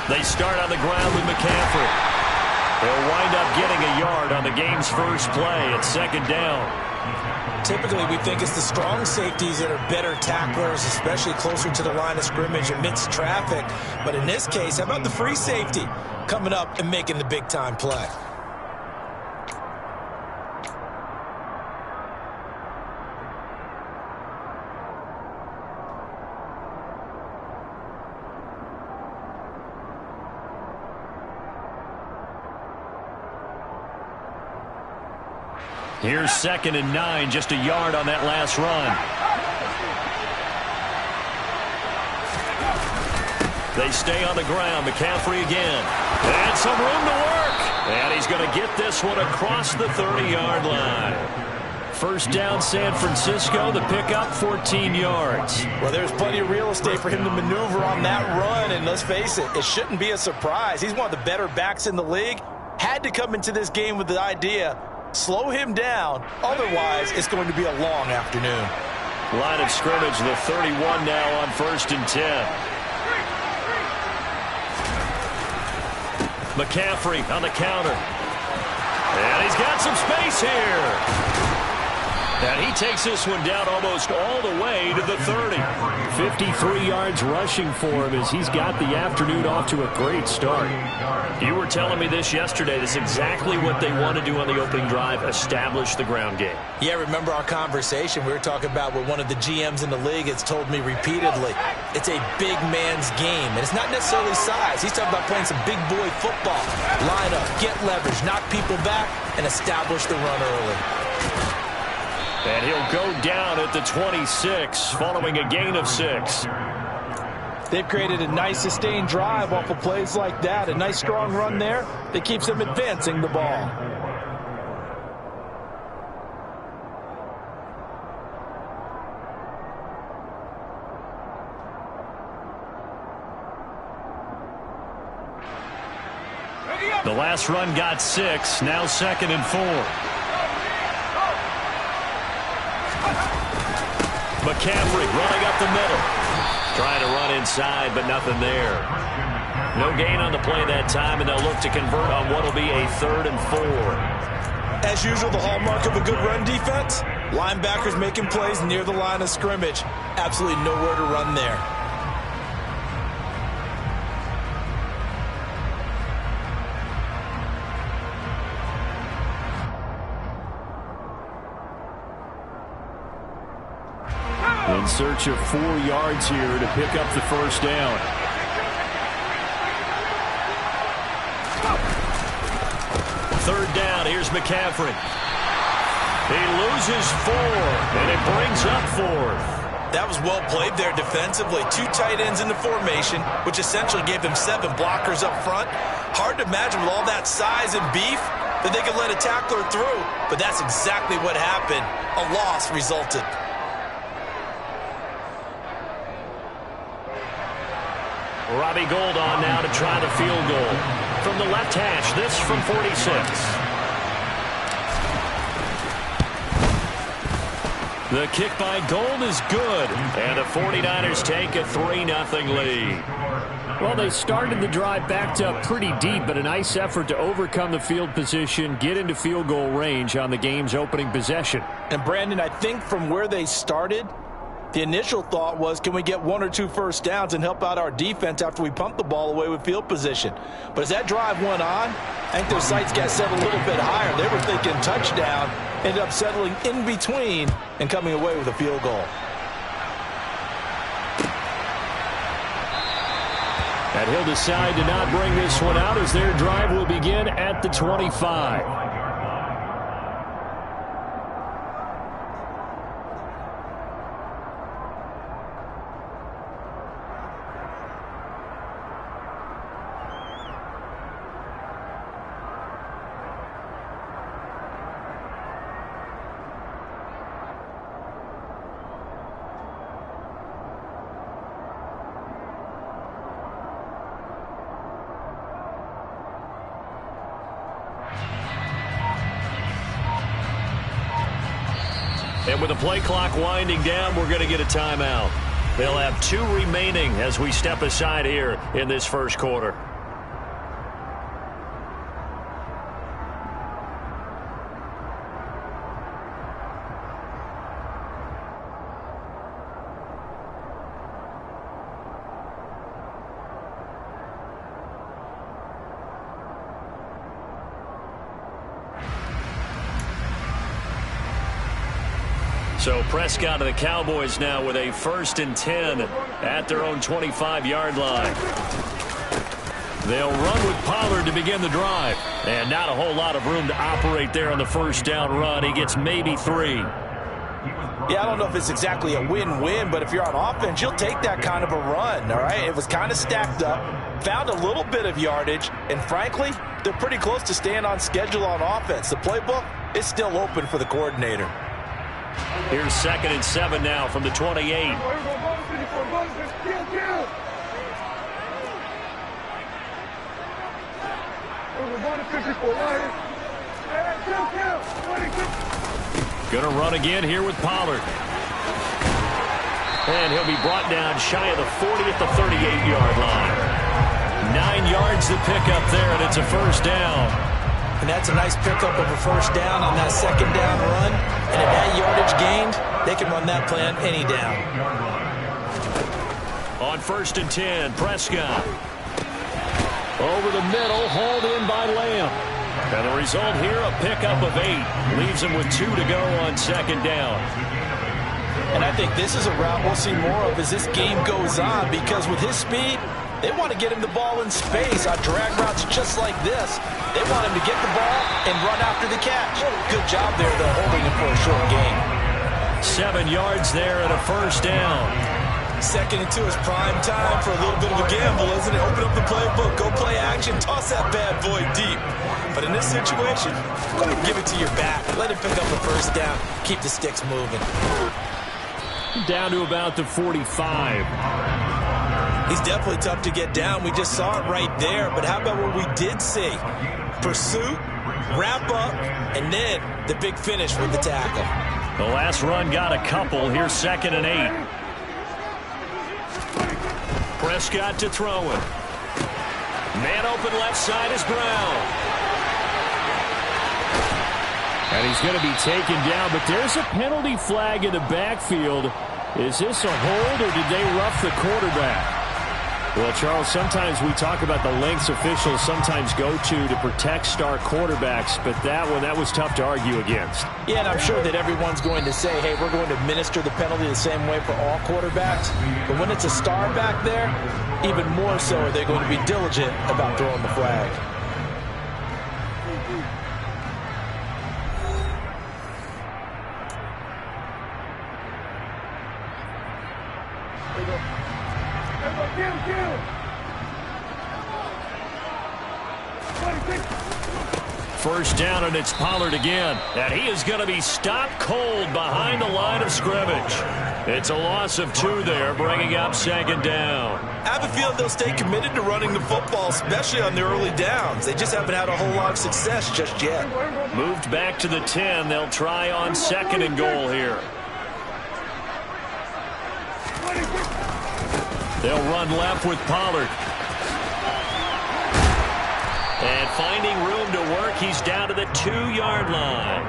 They start on the ground with McCaffrey. They'll wind up getting a yard on the game's first play at second down. Typically, we think it's the strong safeties that are better tacklers, especially closer to the line of scrimmage amidst traffic. But in this case, how about the free safety coming up and making the big-time play? Here's 2nd and 9, just a yard on that last run. They stay on the ground. McCaffrey again. And some room to work. And he's going to get this one across the 30-yard line. First down, San Francisco. The pickup, 14 yards. Well, there's plenty of real estate for him to maneuver on that run. And let's face it, it shouldn't be a surprise. He's one of the better backs in the league. Had to come into this game with the idea, slow him down. Otherwise, it's going to be a long afternoon. Line of scrimmage, the 31 now on 1st and 10. McCaffrey on the counter. And he's got some space here. And he takes this one down almost all the way to the 30. 53 yards rushing for him as he's got the afternoon off to a great start. You were telling me this yesterday. This is exactly what they want to do on the opening drive, establish the ground game. Yeah, remember our conversation we were talking about what one of the GMs in the league has told me repeatedly. It's a big man's game, and it's not necessarily size. He's talking about playing some big boy football. Line up, get leverage, knock people back, and establish the run early. And he'll go down at the 26 following a gain of 6. They've created a nice sustained drive off of plays like that. A nice strong run there that keeps them advancing the ball. The last run got 6. Now 2nd and 4. McCaffrey running up the middle. Trying to run inside, but nothing there. No gain on the play that time, and they'll look to convert on what will be a 3rd and 4. As usual, the hallmark of a good run defense, linebackers making plays near the line of scrimmage. Absolutely nowhere to run there. In search of 4 yards here to pick up the first down. Third down, here's McCaffrey. He loses 4, and it brings up 4th. That was well played there defensively. 2 tight ends in the formation, which essentially gave them 7 blockers up front. Hard to imagine with all that size and beef that they could let a tackler through, but that's exactly what happened. A loss resulted. Robbie Gould on now to try the field goal. From the left hash, this from 46. The kick by Gould is good. And the 49ers take a 3-0 lead. Well, they started the drive backed up pretty deep, but a nice effort to overcome the field position, get into field goal range on the game's opening possession. And, Brandon, I think from where they started, the initial thought was, can we get 1 or 2 first downs and help out our defense after we pump the ball away with field position? But as that drive went on, I think their sights got set a little bit higher. They were thinking touchdown, ended up settling in between and coming away with a field goal. And he'll decide to not bring this one out as their drive will begin at the 25. And with the play clock winding down, we're going to get a timeout. They'll have 2 remaining as we step aside here in this first quarter. So Prescott and the Cowboys now with a 1st and 10 at their own 25-yard line. They'll run with Pollard to begin the drive. And not a whole lot of room to operate there on the first down run. He gets maybe 3. Yeah, I don't know if it's exactly a win-win, but if you're on offense, you'll take that kind of a run, all right? It was kind of stacked up, found a little bit of yardage, and frankly, they're pretty close to staying on schedule on offense. The playbook is still open for the coordinator. Here's 2nd and 7 now from the 28. Going to run again here with Pollard. And he'll be brought down shy of the 40 at the 38-yard line. 9 yards to pick up there, and it's a first down. And that's a nice pickup of a first down on that second down run. And at that yardage gained, they can run that play on any down. On 1st and 10, Prescott. Over the middle, hauled in by Lamb. And the result here, a pickup of 8. Leaves him with 2 to go on 2nd down. And I think this is a route we'll see more of as this game goes on, because with his speed, they want to get him the ball in space on drag routes just like this. They want him to get the ball and run after the catch. Good job there, though, holding him for a short gain. 7 yards there and a first down. 2nd and 2 is prime time for a little bit of a gamble, isn't it? Open up the playbook, go play action, toss that bad boy deep. But in this situation, go ahead and give it to your back. Let him pick up a first down. Keep the sticks moving. Down to about the 45. He's definitely tough to get down. We just saw it right there. But how about what we did see? Pursuit, wrap up, and then the big finish with the tackle. The last run got a couple. Here's 2nd and 8. Prescott to throw it. Man open left side is Brown. And he's going to be taken down, but there's a penalty flag in the backfield. Is this a hold, or did they rough the quarterback? Well, Charles, sometimes we talk about the lengths officials sometimes go to protect star quarterbacks, but that was tough to argue against. Yeah, and I'm sure that everyone's going to say, hey, we're going to administer the penalty the same way for all quarterbacks. But when it's a star back there, even more so are they going to be diligent about throwing the flag. First down, and it's Pollard again. And he is going to be stopped cold behind the line of scrimmage. It's a loss of 2 there, bringing up 2nd down. I have a feeling they'll stay committed to running the football, especially on the early downs. They just haven't had a whole lot of success just yet. Moved back to the 10. They'll try on 2nd and goal here. They'll run left with Pollard. And finding room to work, he's down to the 2-yard line.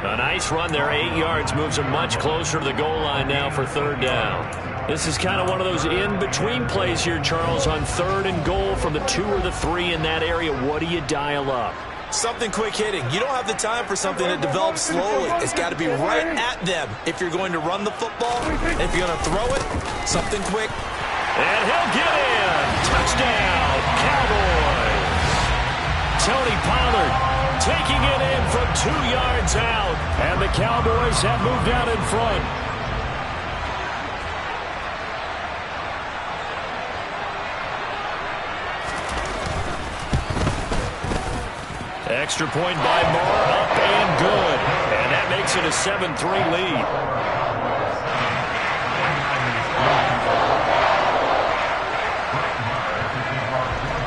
A nice run there, 8 yards, moves him much closer to the goal line now for 3rd down. This is kind of one of those in-between plays here, Charles, on 3rd and goal from the 2 or the 3 in that area. What do you dial up? Something quick hitting. You don't have the time for something that develops slowly. It's got to be right at them if you're going to run the football. And if you're going to throw it, something quick. And he'll get in. Touchdown, Cowboys. Tony Pollard taking it in from 2 yards out. And the Cowboys have moved out in front. Extra point by Moore, up and good. And that makes it a 7-3 lead.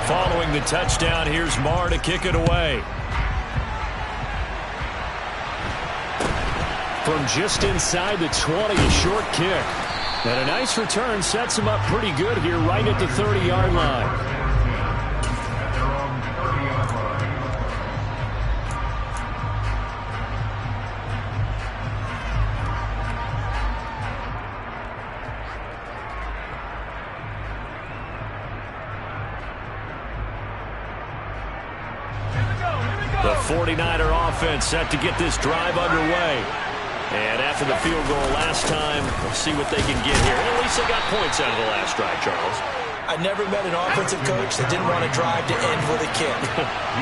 Following the touchdown, here's Moore to kick it away. From just inside the 20, a short kick. And a nice return sets him up pretty good here right at the 30-yard line. The 49er offense set to get this drive underway. And after the field goal last time, we'll see what they can get here. And at least they got points out of the last drive, Charles. I never met an offensive coach that didn't want to drive to end with a kick.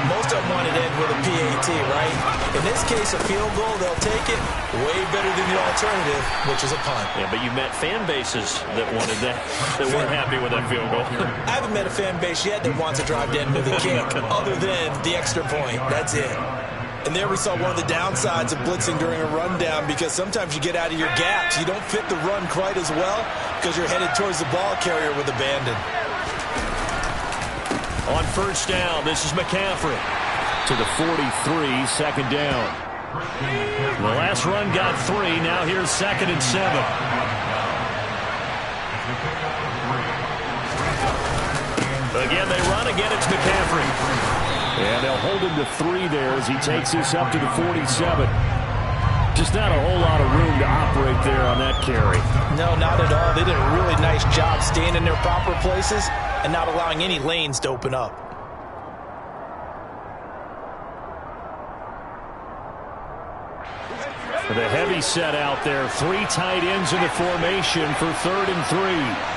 Most of them wanted to end with a PAT, right? In this case, a field goal, they'll take it way better than the alternative, which is a punt. Yeah, but you met fan bases that wanted that, that weren't happy with that field goal. I haven't met a fan base yet that wants to drive to end with a kick, other than the extra point. That's it. And there we saw one of the downsides of blitzing during a rundown, because sometimes you get out of your gaps. You don't fit the run quite as well because you're headed towards the ball carrier with abandon. On first down, this is McCaffrey to the 43, second down. The last run got 3. Now here's 2nd and 7. Again, they run. Again, it's McCaffrey. And they'll hold him to 3 there as he takes this up to the 47. Just not a whole lot of room to operate there on that carry. No, not at all. They did a really nice job staying in their proper places and not allowing any lanes to open up. The heavy set out there. 3 tight ends in the formation for 3rd and 3.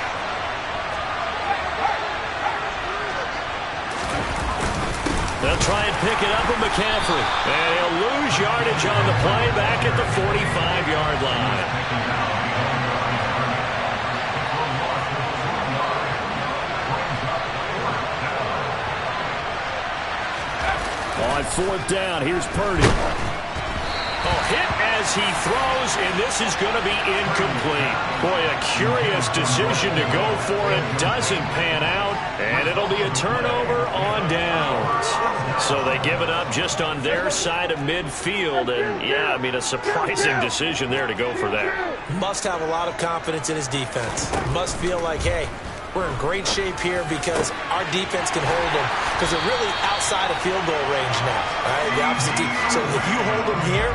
They'll try and pick it up with McCaffrey. And he'll lose yardage on the play back at the 45-yard line. On 4th down, here's Purdy. Hit as he throws, and this is going to be incomplete. Boy, a curious decision to go for it. Doesn't pan out, and it'll be a turnover on downs. So they give it up just on their side of midfield, and yeah, I mean, a surprising decision there to go for that. Must have a lot of confidence in his defense. Must feel like, hey, we're in great shape here because our defense can hold them, because they're really outside of field goal range now, right? The opposite team. So if you hold them here,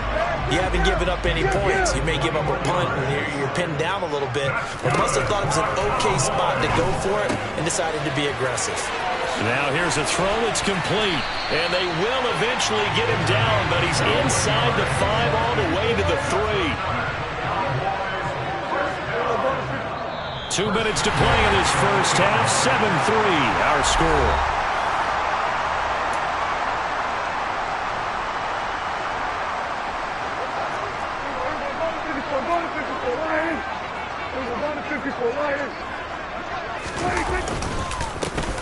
you haven't given up any points. You may give up a punt and you're pinned down a little bit, but must have thought it was an okay spot to go for it and decided to be aggressive. Now here's a throw that's complete, and they will eventually get him down, but he's inside the 5 all the way to the 3. 2 minutes to play in this first half. 7-3, our score.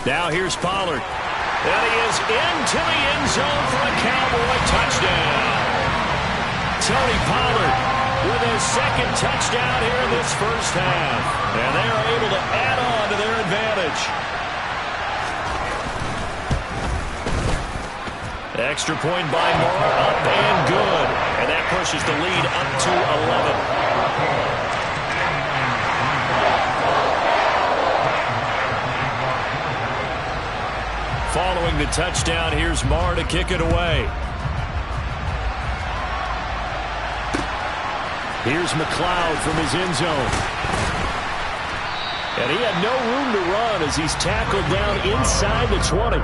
Now here's Pollard. And he is into the end zone for a Cowboy touchdown. Tony Pollard with his 2nd touchdown here in this first half. And they are able to add on to their advantage. Extra point by Moore, up and good. And that pushes the lead up to 11. Following the touchdown, here's Marr to kick it away. Here's McLeod from his end zone. And he had no room to run as he's tackled down inside the 20.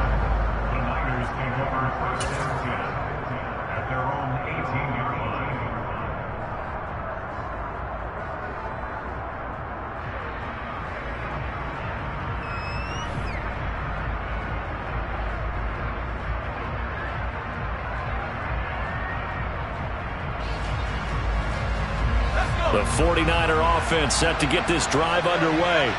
At their own 18-yard line. The 49er offense set to get this drive underway.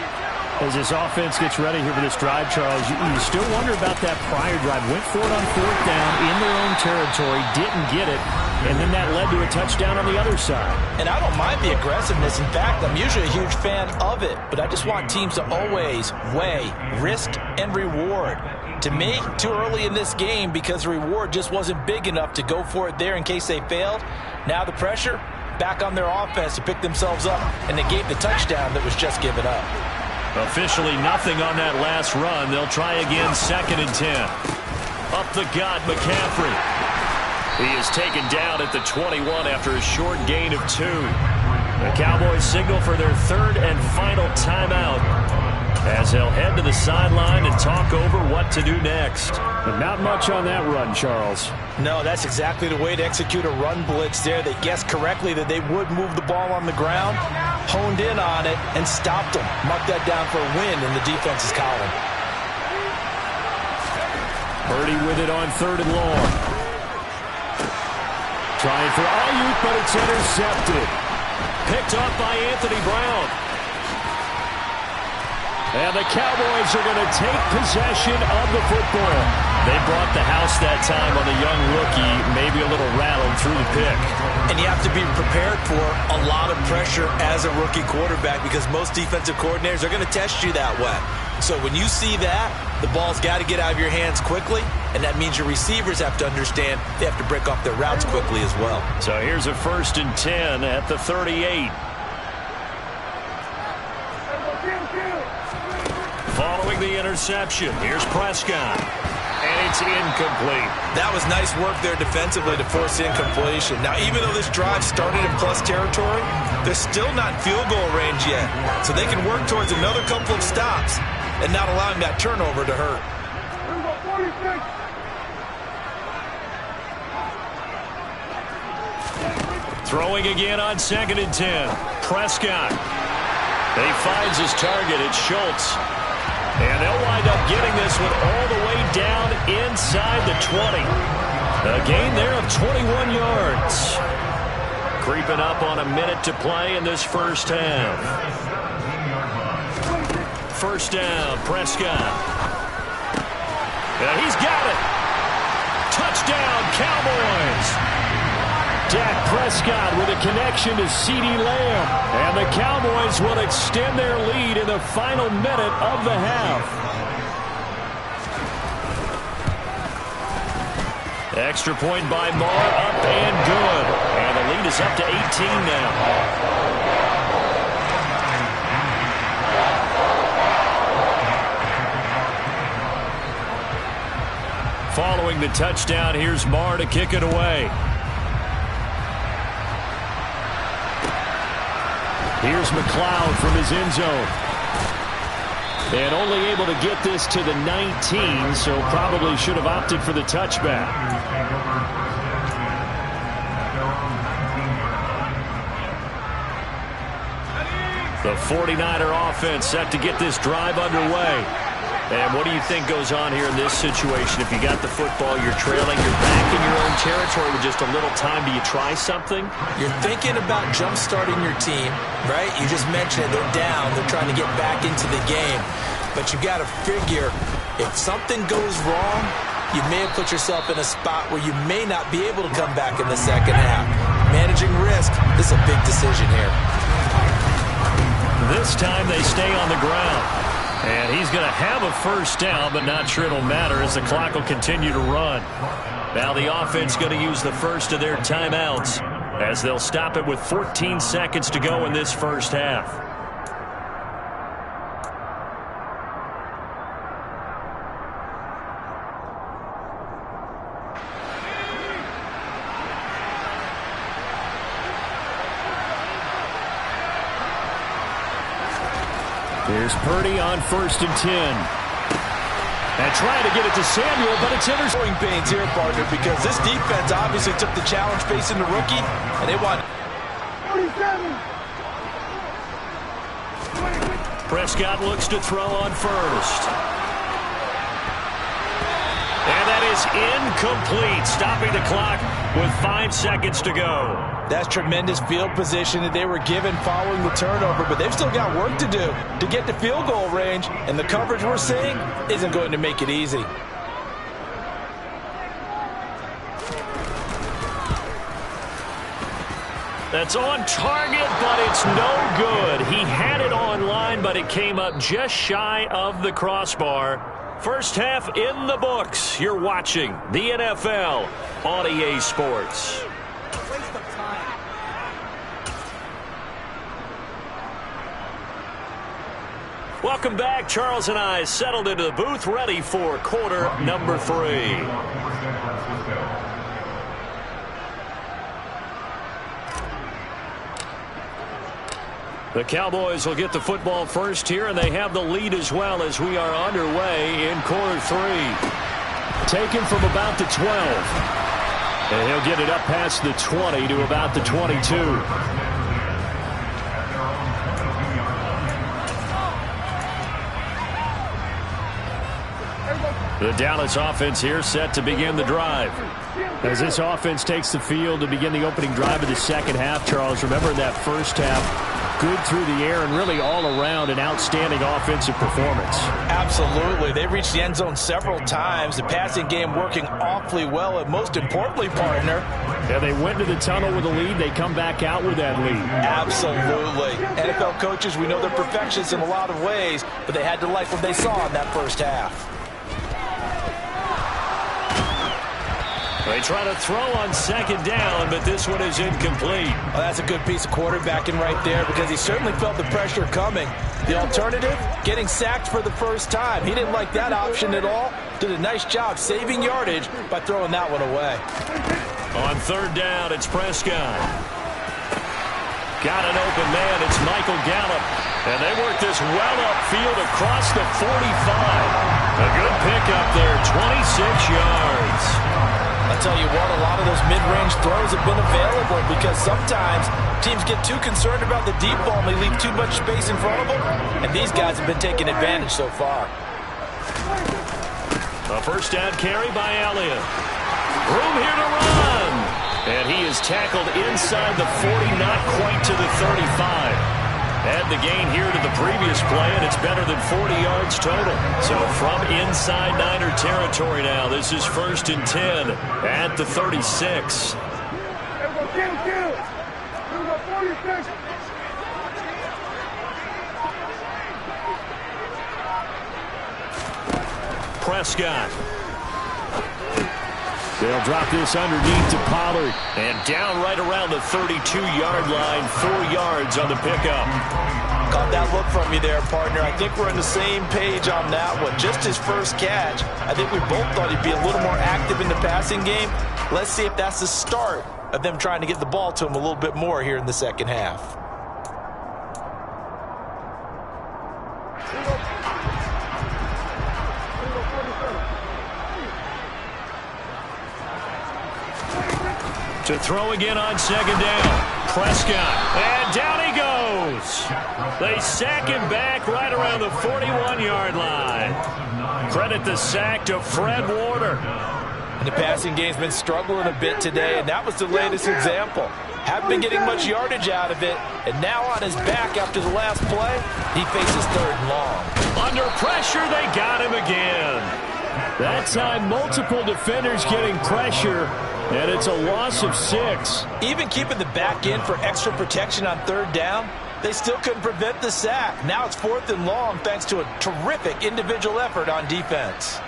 As this offense gets ready here for this drive, Charles, you still wonder about that prior drive. Went for it on 4th down in their own territory, didn't get it, and then that led to a touchdown on the other side. And I don't mind the aggressiveness. In fact, I'm usually a huge fan of it, but I just want teams to always weigh risk and reward. To me, too early in this game because the reward just wasn't big enough to go for it there in case they failed. Now the pressure back on their offense to pick themselves up and negate the touchdown that was just given up. Officially nothing on that last run. They'll try again, 2nd and 10. Up the gut, McCaffrey. He is taken down at the 21 after a short gain of 2. The Cowboys signal for their 3rd and final timeout. as he'll head to the sideline and talk over what to do next. But not much on that run, Charles. No, that's exactly the way to execute a run blitz there. They guessed correctly that they would move the ball on the ground, honed in on it, and stopped them. Mark that down for a win in the defense's column. Purdy with it on 3rd and long. Trying for Ayuk, but it's intercepted. Picked up by Anthony Brown. And the Cowboys are going to take possession of the football. They brought the house that time on the young rookie, maybe a little rattled through the pick. And you have to be prepared for a lot of pressure as a rookie quarterback because most defensive coordinators are going to test you that way. So when you see that, the ball's got to get out of your hands quickly, and that means your receivers have to understand they have to break off their routes quickly as well. So here's a 1st and 10 at the 38. Following the interception, here's Prescott. And it's incomplete. That was nice work there defensively to force incompletion. Now, even though this drive started in plus territory, they're still not in field goal range yet. So they can work towards another couple of stops and not allowing that turnover to hurt. Throwing again on 2nd and 10. Prescott. He finds his target. It's Schultz. And they'll wind up getting this one all the way down inside the 20. A gain there of 21 yards. Creeping up on a minute to play in this first half. 1st down, Prescott. And he's got it. Touchdown, Cowboys. Dak Prescott with a connection to CeeDee Lamb. And the Cowboys will extend their lead in the final minute of the half. Extra point by Marr, up and good. And the lead is up to 18 now. Following the touchdown, here's Marr to kick it away. Here's McLeod from his end zone. And only able to get this to the 19, so probably should have opted for the touchback. The 49er offense set to get this drive underway. And what do you think goes on here in this situation? If you got the football, you're trailing, you're back in your own territory with just a little time. Do you try something? You're thinking about jump-starting your team, right? You just mentioned it. They're down. They're trying to get back into the game. But you got to figure if something goes wrong, you may have put yourself in a spot where you may not be able to come back in the second half. Managing risk, this is a big decision here. This time they stay on the ground. And he's going to have a 1st down, but not sure it'll matter as the clock will continue to run. Now the offense going to use the first of their timeouts as they'll stop it with 14 seconds to go in this first half. Here's Purdy on 1st and 10. And trying to get it to Samuel, but it's Growing pains here, partner, because this defense obviously took the challenge facing the rookie, and they want. Prescott looks to throw on 1st. And that is incomplete, stopping the clock with 5 seconds to go. That's tremendous field position that they were given following the turnover, but they've still got work to do to get to field goal range, and the coverage we're seeing isn't going to make it easy. That's on target, but it's no good. He had it on line, but it came up just shy of the crossbar. First half in the books. You're watching the NFL on EA Sports. Welcome back. Charles and I settled into the booth, ready for quarter number 3. The Cowboys will get the football first here, and they have the lead as well as we are underway in quarter 3. Taken from about the 12. And he'll get it up past the 20 to about the 22. The Dallas offense here set to begin the drive. As this offense takes the field to begin the opening drive of the second half, Charles, remember that first half, good through the air and really all around an outstanding offensive performance. Absolutely. They reached the end zone several times. The passing game working awfully well, and most importantly, partner, yeah, they went to the tunnel with a lead. They come back out with that lead. Absolutely. NFL coaches, we know they're perfectionists in a lot of ways, but they had to like what they saw in that first half. They try to throw on second down, but this one is incomplete. Well, that's a good piece of quarterbacking right there because he certainly felt the pressure coming. The alternative, getting sacked for the first time. He didn't like that option at all. Did a nice job saving yardage by throwing that one away. On third down, it's Prescott. Got an open man. It's Michael Gallup. And they work this well upfield across the 45. A good pickup there, 26 yards. I'll tell you what, a lot of those mid-range throws have been available because sometimes teams get too concerned about the deep ball and they leave too much space in front of them, and these guys have been taking advantage so far. A first down carry by Elliott. Room here to run. And he is tackled inside the 40, not quite to the 35. Add the gain here to the previous play, and it's better than 40 yards total. So from inside Niner territory now, this is 1st and 10 at the 36. Prescott. They'll drop this underneath to Pollard. And down right around the 32-yard line, 4 yards on the pickup. Caught that look from you there, partner. I think we're on the same page on that one. Just his first catch. I think we both thought he'd be a little more active in the passing game. Let's see if that's the start of them trying to get the ball to him a little bit more here in the second half. To throw again on second down. Prescott. And down he goes. They sack him back right around the 41-yard line. Credit the sack to Fred Warner. And the passing game's been struggling a bit today, and that was the latest example. Haven't been getting much yardage out of it, and now on his back after the last play, he faces 3rd and long. Under pressure, they got him again. That time, multiple defenders getting pressure, and it's a loss of 6. Even keeping the back in for extra protection on 3rd down, they still couldn't prevent the sack. Now it's 4th and long thanks to a terrific individual effort on defense.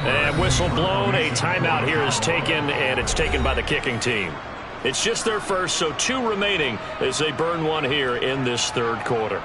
And whistle blown. A timeout here is taken, and it's taken by the kicking team. It's just their first, so 2 remaining as they burn one here in this 3rd quarter.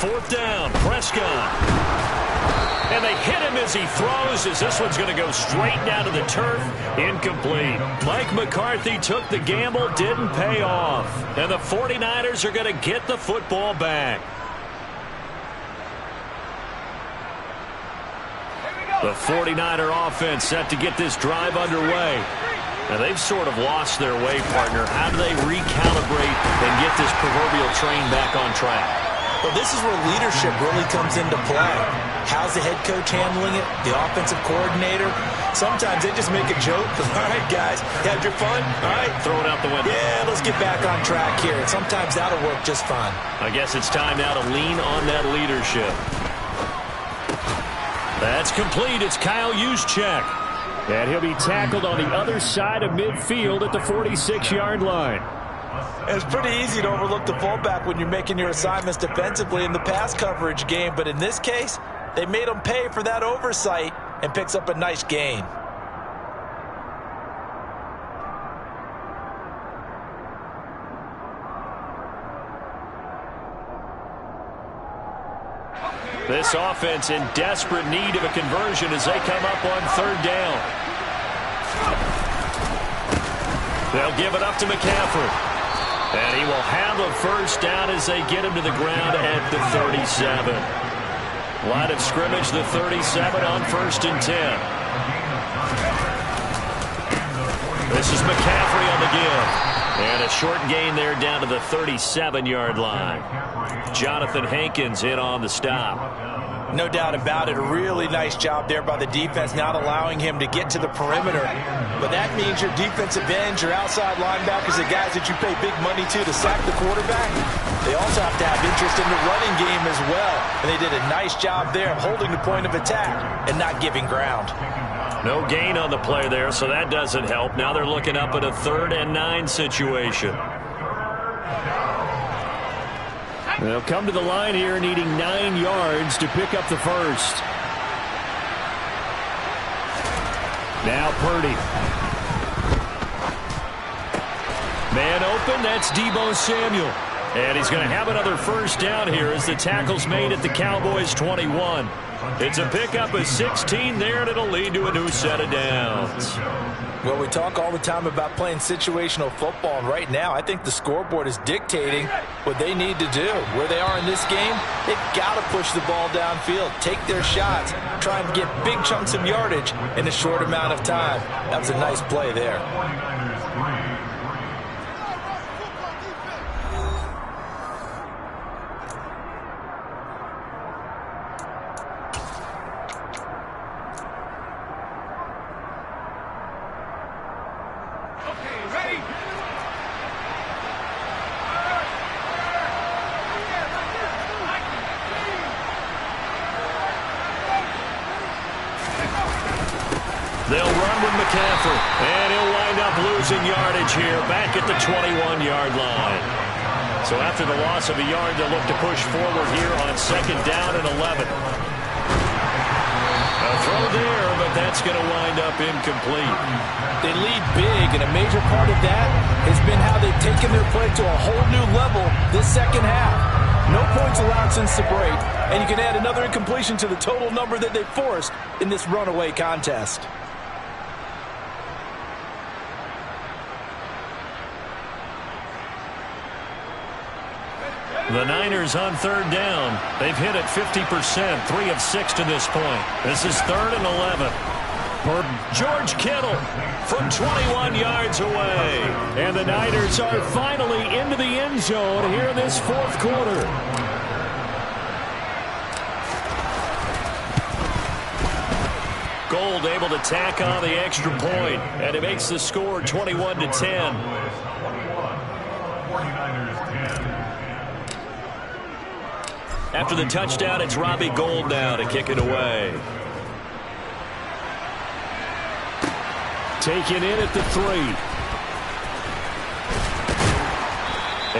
Fourth down, Prescott. And they hit him as he throws, as this one's going to go straight down to the turf. Incomplete. Mike McCarthy took the gamble, didn't pay off. And the 49ers are going to get the football back. The 49er offense set to get this drive underway. Now, they've sort of lost their way, partner. How do they recalibrate and get this proverbial train back on track? Well, this is where leadership really comes into play. How's the head coach handling it? The offensive coordinator? Sometimes they just make a joke. All right, guys, you had your fun? All right. Throw it out the window. Yeah, let's get back on track here. And sometimes that'll work just fine. I guess it's time now to lean on that leadership. That's complete. It's Kyle Juszczyk. And he'll be tackled on the other side of midfield at the 46-yard line. It's pretty easy to overlook the fullback when you're making your assignments defensively in the pass coverage game, but in this case, they made him pay for that oversight and picks up a nice gain. This offense in desperate need of a conversion as they come up on third down. They'll give it up to McCaffrey. And he will have a first down as they get him to the ground at the 37. Line of scrimmage, the 37 on 1st and 10. This is McCaffrey on the give. And a short gain there down to the 37-yard line. Jonathan Hankins in on the stop. No doubt about it. A really nice job there by the defense, not allowing him to get to the perimeter. But that means your defensive ends, your outside linebackers, the guys that you pay big money to sack the quarterback, they also have to have interest in the running game as well. And they did a nice job there of holding the point of attack and not giving ground. No gain on the play there, so that doesn't help. Now they're looking up at a 3rd and 9 situation. They'll come to the line here needing 9 yards to pick up the first. Now Purdy. Man open, that's Deebo Samuel. And he's going to have another first down here as the tackle's made at the Cowboys' 21. It's a pickup of 16 there, and it'll lead to a new set of downs. Well, we talk all the time about playing situational football, and right now I think the scoreboard is dictating what they need to do. Where they are in this game, they've got to push the ball downfield, take their shots, try and get big chunks of yardage in a short amount of time. That was a nice play there. They'll run with McCaffrey, and he'll wind up losing yardage here back at the 21-yard line. So after the loss of a yard, they'll look to push forward here on 2nd down and 11. A throw there, but that's going to wind up incomplete. They lead big, and a major part of that has been how they've taken their play to a whole new level this second half. No points allowed since the break, and you can add another incompletion to the total number that they forced in this runaway contest. The Niners on 3rd down. They've hit it 50%, 3 of 6 to this point. This is 3rd and 11. For George Kittle from 21 yards away. And the Niners are finally into the end zone here in this 4th quarter. Gold able to tack on the extra point, and it makes the score 21-10. After the touchdown, it's Robbie Gould now to kick it away. Taken in at the 3.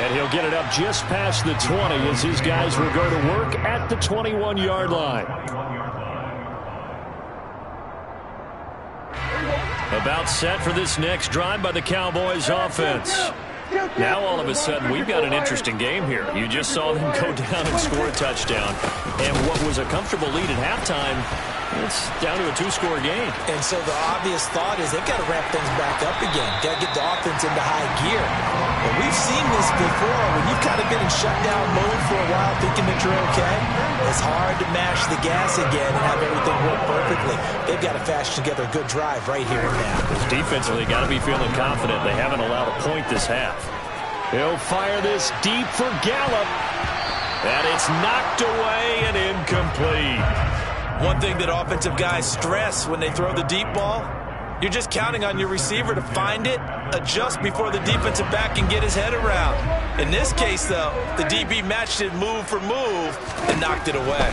And he'll get it up just past the 20 as his guys will go to work at the 21-yard line. About set for this next drive by the Cowboys offense. Now all of a sudden we've got an interesting game here. You just saw them go down and score a touchdown. And what was a comfortable lead at halftime, it's down to a 2-score game. And so the obvious thought is they've got to ramp things back up again. Got to get the offense into high gear. But we've seen this before when you've kind of been in shutdown mode for a while thinking that you're okay. It's hard to mash the gas again and have everything work perfectly. They've got to fashion together a good drive right here and now. Defensively, got to be feeling confident. They haven't allowed a point this half. He'll fire this deep for Gallup. And it's knocked away and incomplete. One thing that offensive guys stress when they throw the deep ball, you're just counting on your receiver to find it, adjust before the defensive back can get his head around. In this case, though, the DB matched it move for move and knocked it away.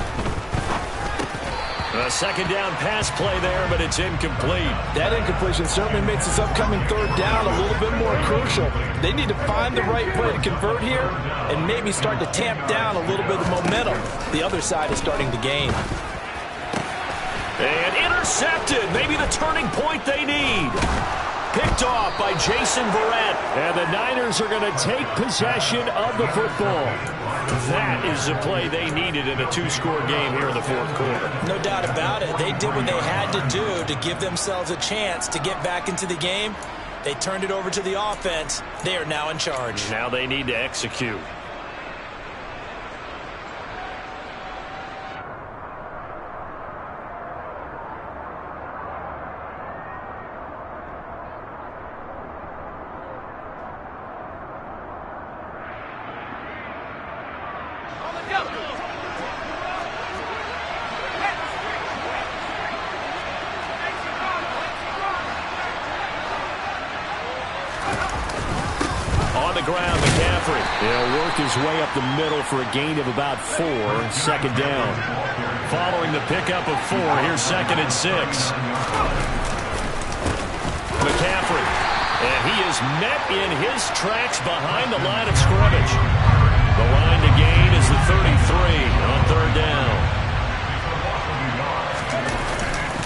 A second down pass play there, but it's incomplete. That incompletion certainly makes this upcoming third down a little bit more crucial. They need to find the right play to convert here and maybe start to tamp down a little bit of momentum. The other side is starting to gain. And intercepted. Maybe the turning point they need. Picked off by Jason Verrett. And the Niners are going to take possession of the football. That is the play they needed in a two-score game here in the fourth quarter. No doubt about it. They did what they had to do to give themselves a chance to get back into the game. They turned it over to the offense. They are now in charge. Now they need to execute. On the ground, McCaffrey. He'll work his way up the middle for a gain of about 4. Second down. Following the pickup of 4, here's 2nd and 6. McCaffrey. And he is met in his tracks behind the line of scrimmage. The line to gain is the 33 on third down.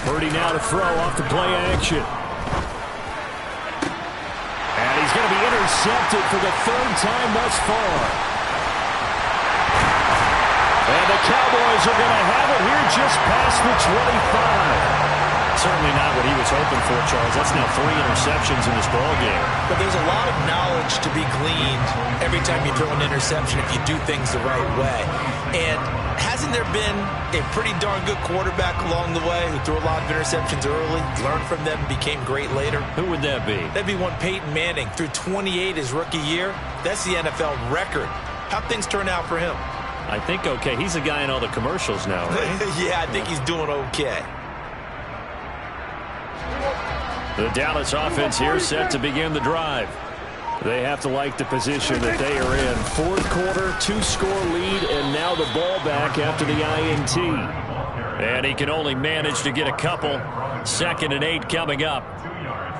Purdy now to throw off the play action. And he's going to be intercepted for the third time thus far. And the Cowboys are going to have it here just past the 25. Certainly not what he was hoping for, Charles. That's now 3 interceptions in this ballgame. But there's a lot of knowledge to be gleaned every time you throw an interception if you do things the right way. And hasn't there been a pretty darn good quarterback along the way who threw a lot of interceptions early, learned from them, became great later? Who would that be? That'd be one Peyton Manning. Threw 28 his rookie year. That's the NFL record. How'd things turn out for him? I think okay. He's a guy in all the commercials now, right? Yeah, I think he's doing okay. The Dallas offense here set to begin the drive. They have to like the position that they are in. Fourth quarter, 2-score lead, and now the ball back after the INT. And he can only manage to get a couple. 2nd and 8 coming up.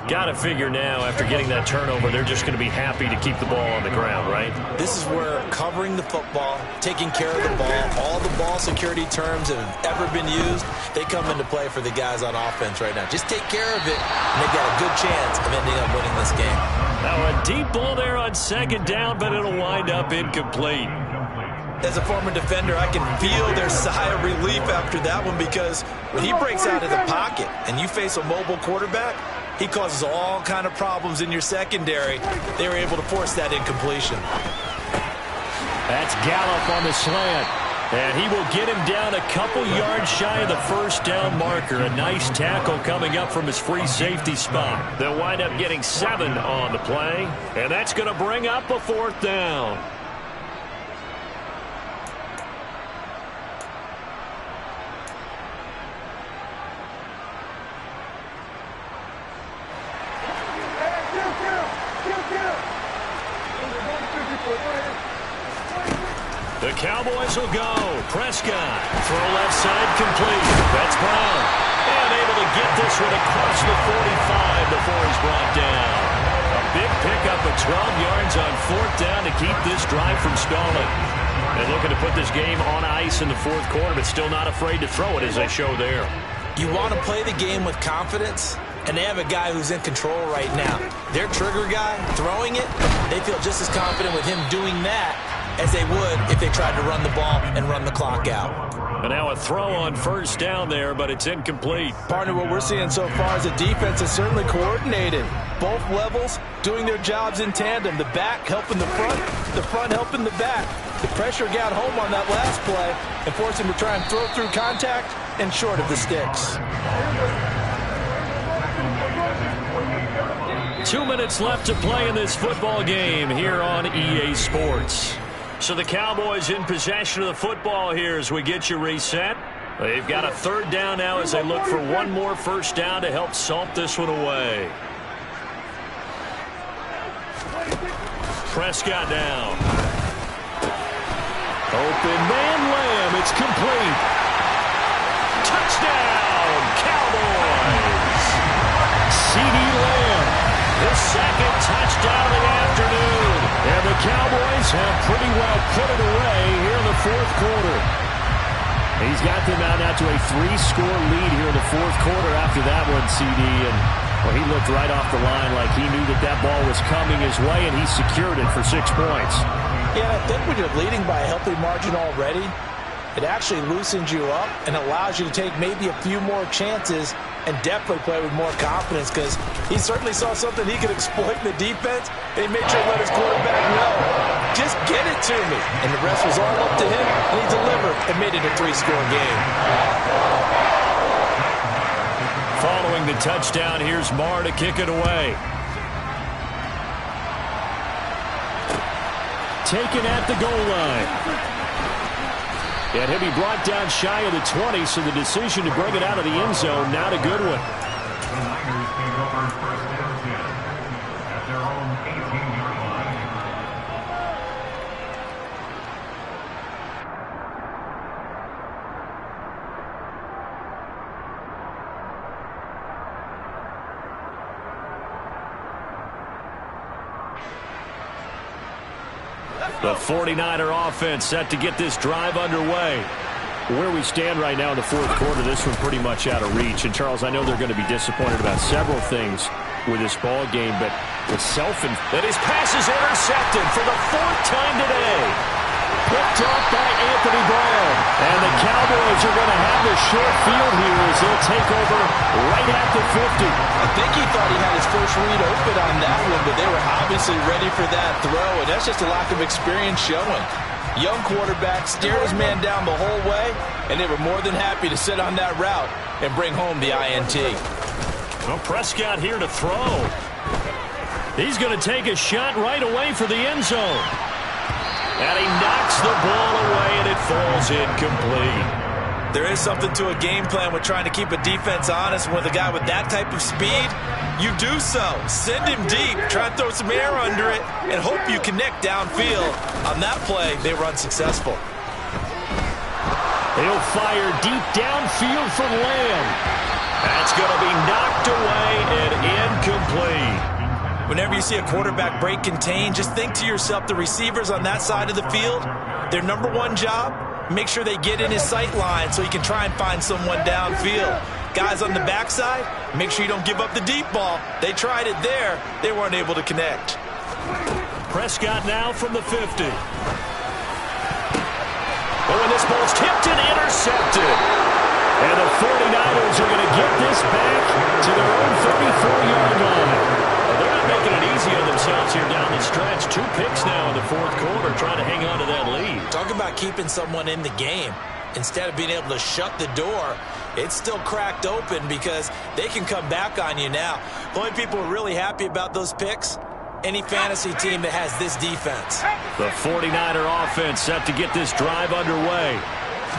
Got to figure now, after getting that turnover, they're just going to be happy to keep the ball on the ground, right? This is where covering the football, taking care of the ball, all the ball security terms that have ever been used, they come into play for the guys on offense right now. Just take care of it, and they've got a good chance of ending up winning this game. Now a deep ball there on 2nd down, but it'll wind up incomplete. As a former defender, I can feel their sigh of relief after that one, because when he breaks out of the pocket and you face a mobile quarterback, he causes all kind of problems in your secondary. They were able to force that incompletion. That's Gallup on the slant. And he will get him down a couple yards shy of the first down marker. A nice tackle coming up from his free safety spot. They'll wind up getting 7 on the play. And that's going to bring up a 4th down. The Cowboys will go. Prescott, throw left side complete. That's Brown. And able to get this one across the 45 before he's brought down. A big pickup of 12 yards on 4th down to keep this drive from stalling. And looking to put this game on ice in the fourth quarter, but still not afraid to throw it as they show there. You want to play the game with confidence, and they have a guy who's in control right now. Their trigger guy, throwing it, they feel just as confident with him doing that as they would if they tried to run the ball and run the clock out. And now a throw on 1st down there, but it's incomplete. Partner, what we're seeing so far is the defense is certainly coordinated. Both levels doing their jobs in tandem. The back helping the front helping the back. The pressure got home on that last play and forced him to try and throw through contact and short of the sticks. 2 minutes left to play in this football game here on EA Sports. So the Cowboys in possession of the football here as we get you reset. They've got a 3rd down now as they look for one more 1st down to help salt this one away. Prescott down. Open man Lamb. It's complete. Touchdown, Cowboys! CeeDee Lamb, his second touchdown of the afternoon. And the Cowboys have pretty well put it away here in the fourth quarter. He's got them out now to a 3-score lead here in the fourth quarter after that one, CD. And well, he looked right off the line like he knew that that ball was coming his way, and he secured it for 6 points. Yeah, I think when you're leading by a healthy margin already, it actually loosens you up and allows you to take maybe a few more chances and definitely play with more confidence, because he certainly saw something he could exploit in the defense, and he made sure to let his quarterback know, just get it to me. And the rest was all up to him, and he delivered and made it a 3-score game. Following the touchdown, here's Marr to kick it away. Taken at the goal line. And he'll be brought down shy of the 20, so the decision to bring it out of the end zone, not a good one. The Niners take over first down 10 at their own 18-yard line. The 49er offense set to get this drive underway. Where we stand right now in the fourth quarter, this one pretty much out of reach. And, Charles, I know they're going to be disappointed about several things with this ball game, but with that his pass is intercepted for the 4th time today. Picked up by Anthony Brown. And the Cowboys are going to have the short field here as they'll take over right at the 50. I think he thought he had his first read open on that one, but they were obviously ready for that throw, and that's just a lack of experience showing. Young quarterback stared his man down the whole way, and they were more than happy to sit on that route and bring home the INT. Well, Prescott here to throw. He's going to take a shot right away for the end zone. And he knocks the ball away, and it falls incomplete. There is something to a game plan with trying to keep a defense honest. With a guy with that type of speed, you do so. Send him deep, try and throw some air under it, and hope you connect downfield. On that play, they were unsuccessful. He'll fire deep downfield for Lamb. That's going to be knocked away and incomplete. Whenever you see a quarterback break contain, just think to yourself, the receivers on that side of the field, their number one job, make sure they get in his sight line so he can try and find someone downfield. Guys on the backside, make sure you don't give up the deep ball. They tried it there. They weren't able to connect. Prescott now from the 50. Oh, and this ball's tipped and intercepted. And the 49ers are going to get this back to their own 34-yard line. They're not making it easy on themselves here down the stretch. 2 picks now in the fourth quarter, trying to hang on to that lead. Talk about keeping someone in the game. Instead of being able to shut the door, it's still cracked open because they can come back on you now. The only people who are really happy about those picks, any fantasy team that has this defense. The 49er offense set to get this drive underway.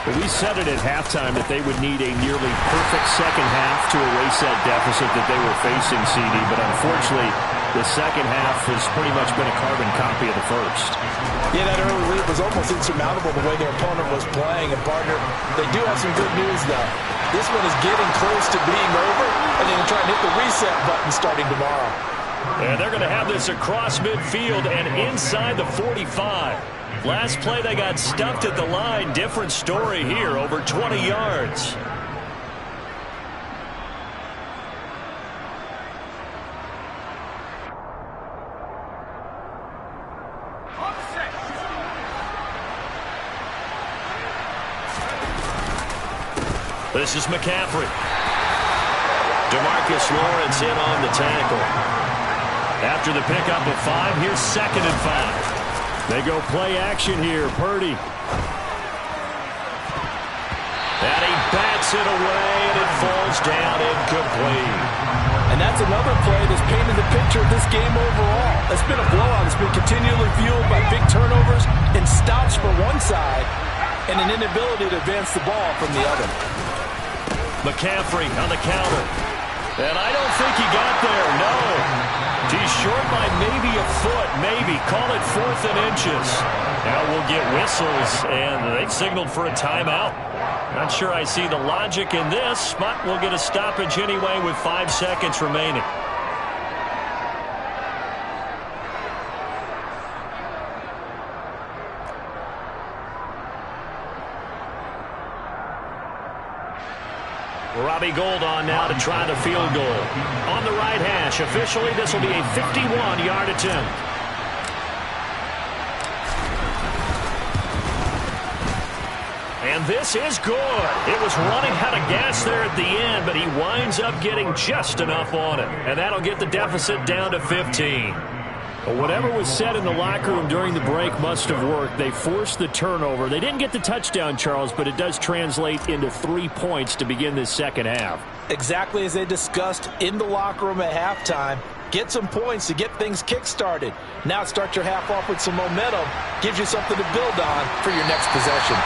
Well, we said it at halftime that they would need a nearly perfect second half to erase that deficit that they were facing, CD. But unfortunately, the second half has pretty much been a carbon copy of the first. Yeah, that early lead was almost insurmountable the way their opponent was playing. And, partner, they do have some good news, though. This one is getting close to being over, and they're going to try and hit the reset button starting tomorrow. And they're going to have this across midfield and inside the 45. Last play, they got stuffed at the line. Different story here, over 20 yards. This is McCaffrey. DeMarcus Lawrence in on the tackle. After the pickup of 5, here's 2nd and 5. They go play action here. Purdy. And he bats it away, and it falls down incomplete. And that's another play that's painted the picture of this game overall. It's been a blowout. It's been continually fueled by big turnovers and stops for one side and an inability to advance the ball from the other. McCaffrey on the counter. And I don't think he got there, no. He's short by maybe a foot, maybe. Call it 4th and inches. Now we'll get whistles, and they've signaled for a timeout. Not sure I see the logic in this, but we'll get a stoppage anyway with 5 seconds remaining. Robbie Gould on now to try the field goal. On the right hash, officially this will be a 51-yard attempt. And this is good. It was running out of gas there at the end, but he winds up getting just enough on it. And that'll get the deficit down to 15. Well, whatever was said in the locker room during the break must have worked. They forced the turnover. They didn't get the touchdown, Charles, but it does translate into 3 points to begin this second half. Exactly as they discussed in the locker room at halftime. Get some points to get things kick-started. Now start your half off with some momentum. Gives you something to build on for your next possession.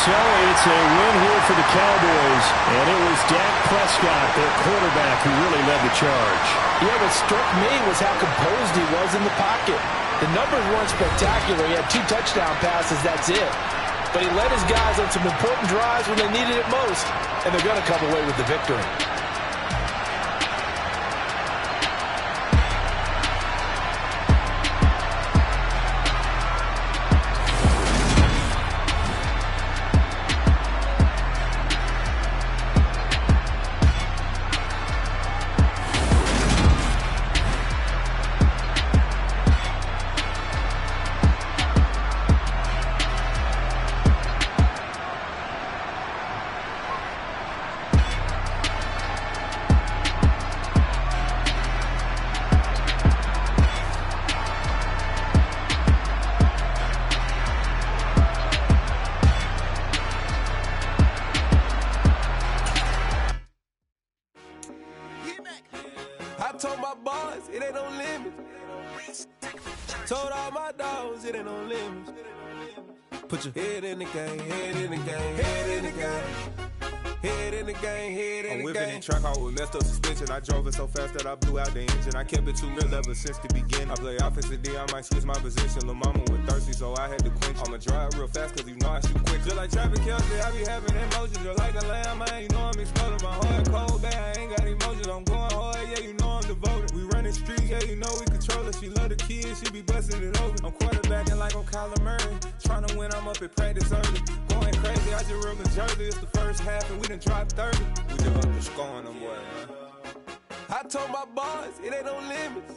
So it's a win here for the Cowboys, and it was Dak Prescott, their quarterback, who really led the charge. Yeah, what struck me was how composed he was in the pocket. The numbers weren't spectacular. He had 2 touchdown passes, that's it. But he led his guys on some important drives when they needed it most, and they're going to come away with the victory. I told my boys, it ain't no limits. Told all my dogs, it ain't no limits. Put your head in the game, head in the game, head in the game. Head in the game, head in the game. I'm whipping the track out with messed up suspension. I drove it so fast that I blew out the engine. I kept it too real ever since the beginning. I play offensive D, I might switch my position. Lil' mama was thirsty, so I had to quench. I'ma drive real fast, cause you know I shoot quick. Just like Travis Kelce, I be having emotions. Just like a lamb, man, you know I'm exploding. My heart cold, bad, I ain't got emotions. I'm going hard, yeah, you know I'm devoted. We running streets, yeah, you know we control it. She love the kids, she be busting it open. I'm quarterbacking like I'm Kyler Murray. Trying to win, I'm up at practice early. Going crazy, I just real the jersey. It's the first half and we done dropped 30. We just up to scoring them, boy, man. I told my boys, it ain't no limits.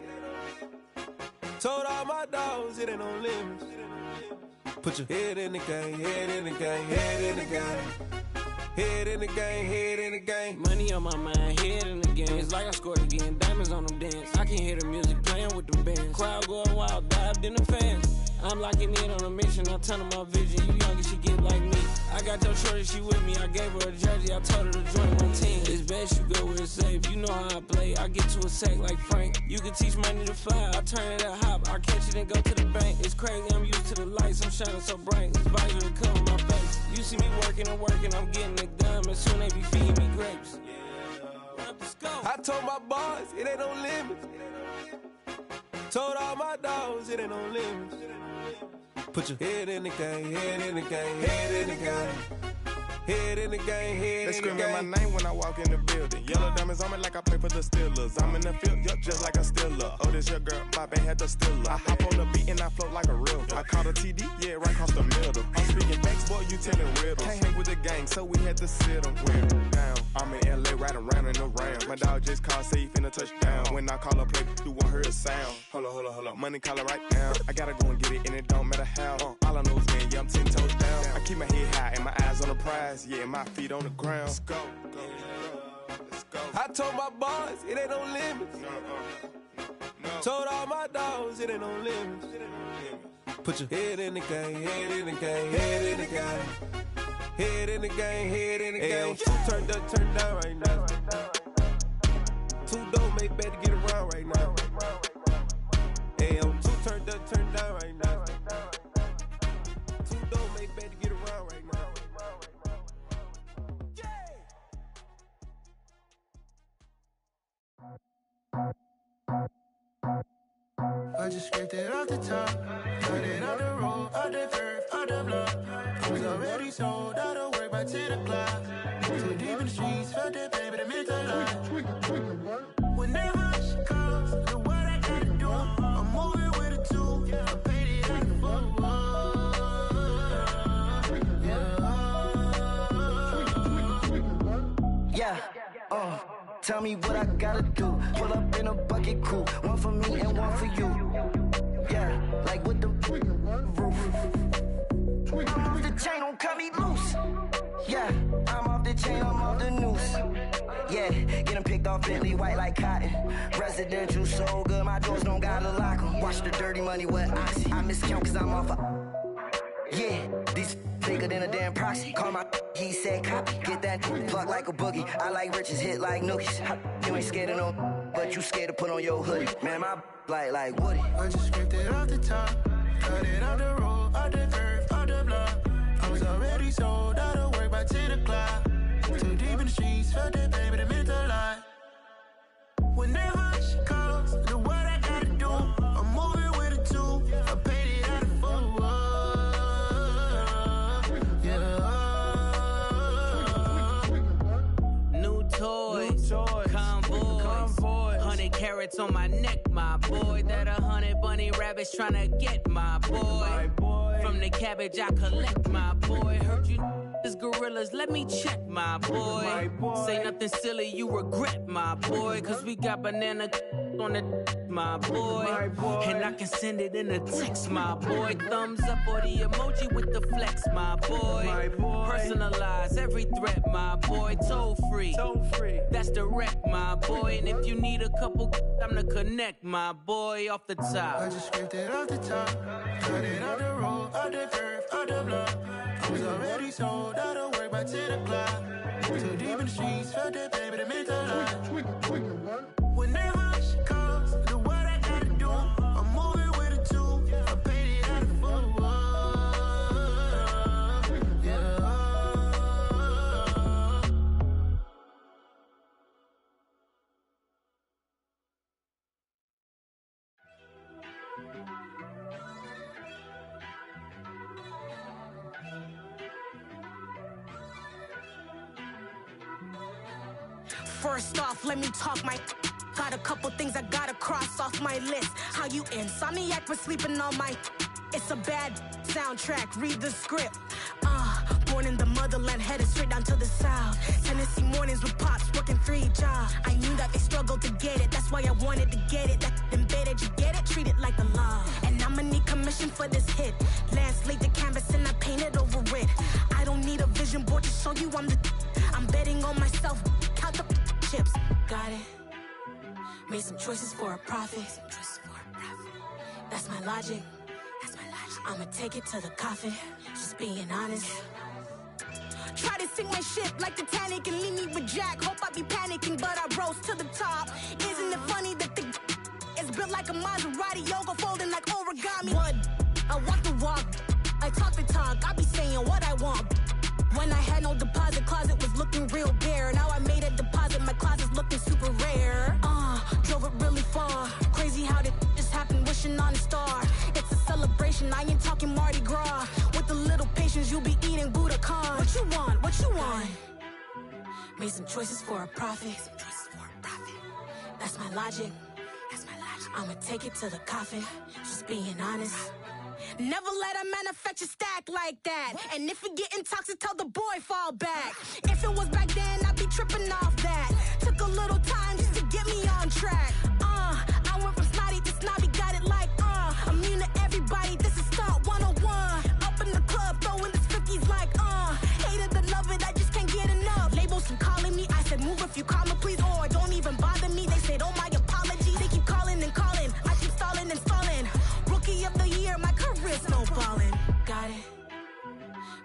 Told all my dogs, it ain't no limits. Put your head in the game, head in the game, head in the game. Head in the game, head in the game. Money on my mind, head in the game. It's like I scored again, diamonds on them dance. I can hear the music playing with them bands. Crowd going wild, dived in the fans. I'm locking in on a mission, I turn on my vision. You young and she get like me. I got your shorty, she with me. I gave her a jersey, I told her to join my team. It's best you go where it's safe. You know how I play, I get to a sack like Frank. You can teach money to fly, I turn it up hop. I catch it and go to the bank. It's crazy, I'm used to the lights, I'm shining so bright. This visor to cover my face. You see me working and working, I'm getting it done. And soon they be feeding me grapes. I told my boys, it ain't no limits. Told all my dogs, it ain't no limits. Put your head in the game, head in the game, head in the game. Head in the game, head in the game. They screaming my name when I walk in the building. Yellow diamonds on me like I play for the Steelers. I'm in the field, yup, just like a Steeler. Oh, this your girl, my band had the Steeler. I hop on the beat and I float like a real. I caught a TD, yeah, right across the middle. I'm speaking facts, boy, you telling riddles. Can't hang with the gang, so we had to sit them down. I'm in LA, riding around and around. My dog just called, say he finna touch down. When I call a play, you won't hear a sound. Hold up, money caller right now. I gotta go and get it, and it don't matter how. All I know is, man, yeah, I'm 10 toes down. I keep my head high and my eyes on the prize. Yeah, my feet on the ground. Let's go. Let's go. I told my boys, it ain't no limits. No. Told all my dogs, it ain't no limits. Put your head in the game, head in the game, head in the game. Head in the game, head in the game. Turned up, turned down right now. Two dope made better get around right now. Hey, I'm two turned up, turned down right now. Two dope made better get around right now. I just scraped it off the top. Cut it on the road, on the curve, on the block. I was already sold, I don't work by 10 o'clock. Too deep in the streets, felt that baby, the mental lie. Whenever she calls, the what I gotta do, I'm moving with a two. I paid it out the full. Tell me what I gotta do. Pull up in a bucket crew, one for me and one for you. Yeah, like with the roof. I'm off the chain, don't cut me loose. Yeah, I'm off the chain, I'm off the noose. Yeah, getting picked off Bentley, white like cotton. Residential so good, my doors don't gotta lock 'em. Watch the dirty money with Oxy. I miscount cause I'm off a... Yeah, these bigger than a damn proxy. Call my he said copy. Get that plug like a boogie. I like riches, hit like nookies. You ain't scared of no, but you scared to put on your hoodie. Man, my like Woody. I just scraped it off the top. Cut it on the road, on the curve, on the block. I was already sold, I don't work by 10 o'clock. Too deep in the streets, felt that baby, the mental lie. Whenever she calls, the what I gotta do, I'm moving with a two. I paid it out of full. Toys, convoys, 100 carats on my neck, my boy. That 100 bunny rabbits tryna get my boy. From the cabbage I collect, my boy. Heard you is gorillas, let me check, my boy. Say nothing silly, you regret, my boy. Cause we got banana on the my boy. And I can send it in a text, my boy. Thumbs up or the emoji with the flex, my boy. Personalize every threat, my boy. Toll free, that's direct, my boy. And if you need a couple, I'm the connect, my boy. Off the top, I just scraped it off the top. Cut it on the road, on the curve, on the block. I was already sold, I don't work by 10 o'clock. Too deep in the streets, felt that baby, the mental lie. Whenever she calls, the what I gotta do, I'm moving with a two. I paid it out of full. First off, let me talk my... Got a couple things I gotta cross off my list. How you insomniac for sleeping on my... It's a bad soundtrack, read the script. Born in the motherland, headed straight down to the south. Tennessee mornings with pops, working 3 jobs. I knew that they struggled to get it, that's why I wanted to get it. That embedded, you get it, treat it like a law. And I'ma need commission for this hit. Lance laid the canvas and I painted over it. I don't need a vision board to show you I'm the... I'm betting on myself, count the chips. Got it. Made some choices for a profit. That's my logic. I'ma take it to the coffin. Just being honest. Try to sink my ship like Titanic and leave me with Jack. Hope I be panicking, but I rose to the top. Isn't it funny that the is built like a Maserati, yoga folding like origami? What? I walk the walk. I talk the talk. I be saying what I want. When I had no deposit, closet was looking real bare. Now I made a deposit, my closet's looking super rare. Drove it really far. Crazy how did this happen, wishing on a star. It's a celebration, I ain't talking Mardi Gras. With a little patience, you'll be eating Budokan. What you want? What you want? Made some choices for a profit. That's my logic. I'ma take it to the coffin. Just being honest. Never let a manufacture stack like that. And if we getting toxic, tell the boy fall back. If it was back then, I'd be tripping off that. Took a little time just to get me on track. I went from snotty to snobby, got it like, immune to everybody, this is stunt 101. Up in the club, throwing this 50s like, hate it, love it, I just can't get enough. Labels keep calling me, I said move if you call me please, or don't even bother me. They said, oh my apology, they keep calling and calling. I keep stalling and stalling. Rookie of the year, my career's snowballing. Got it.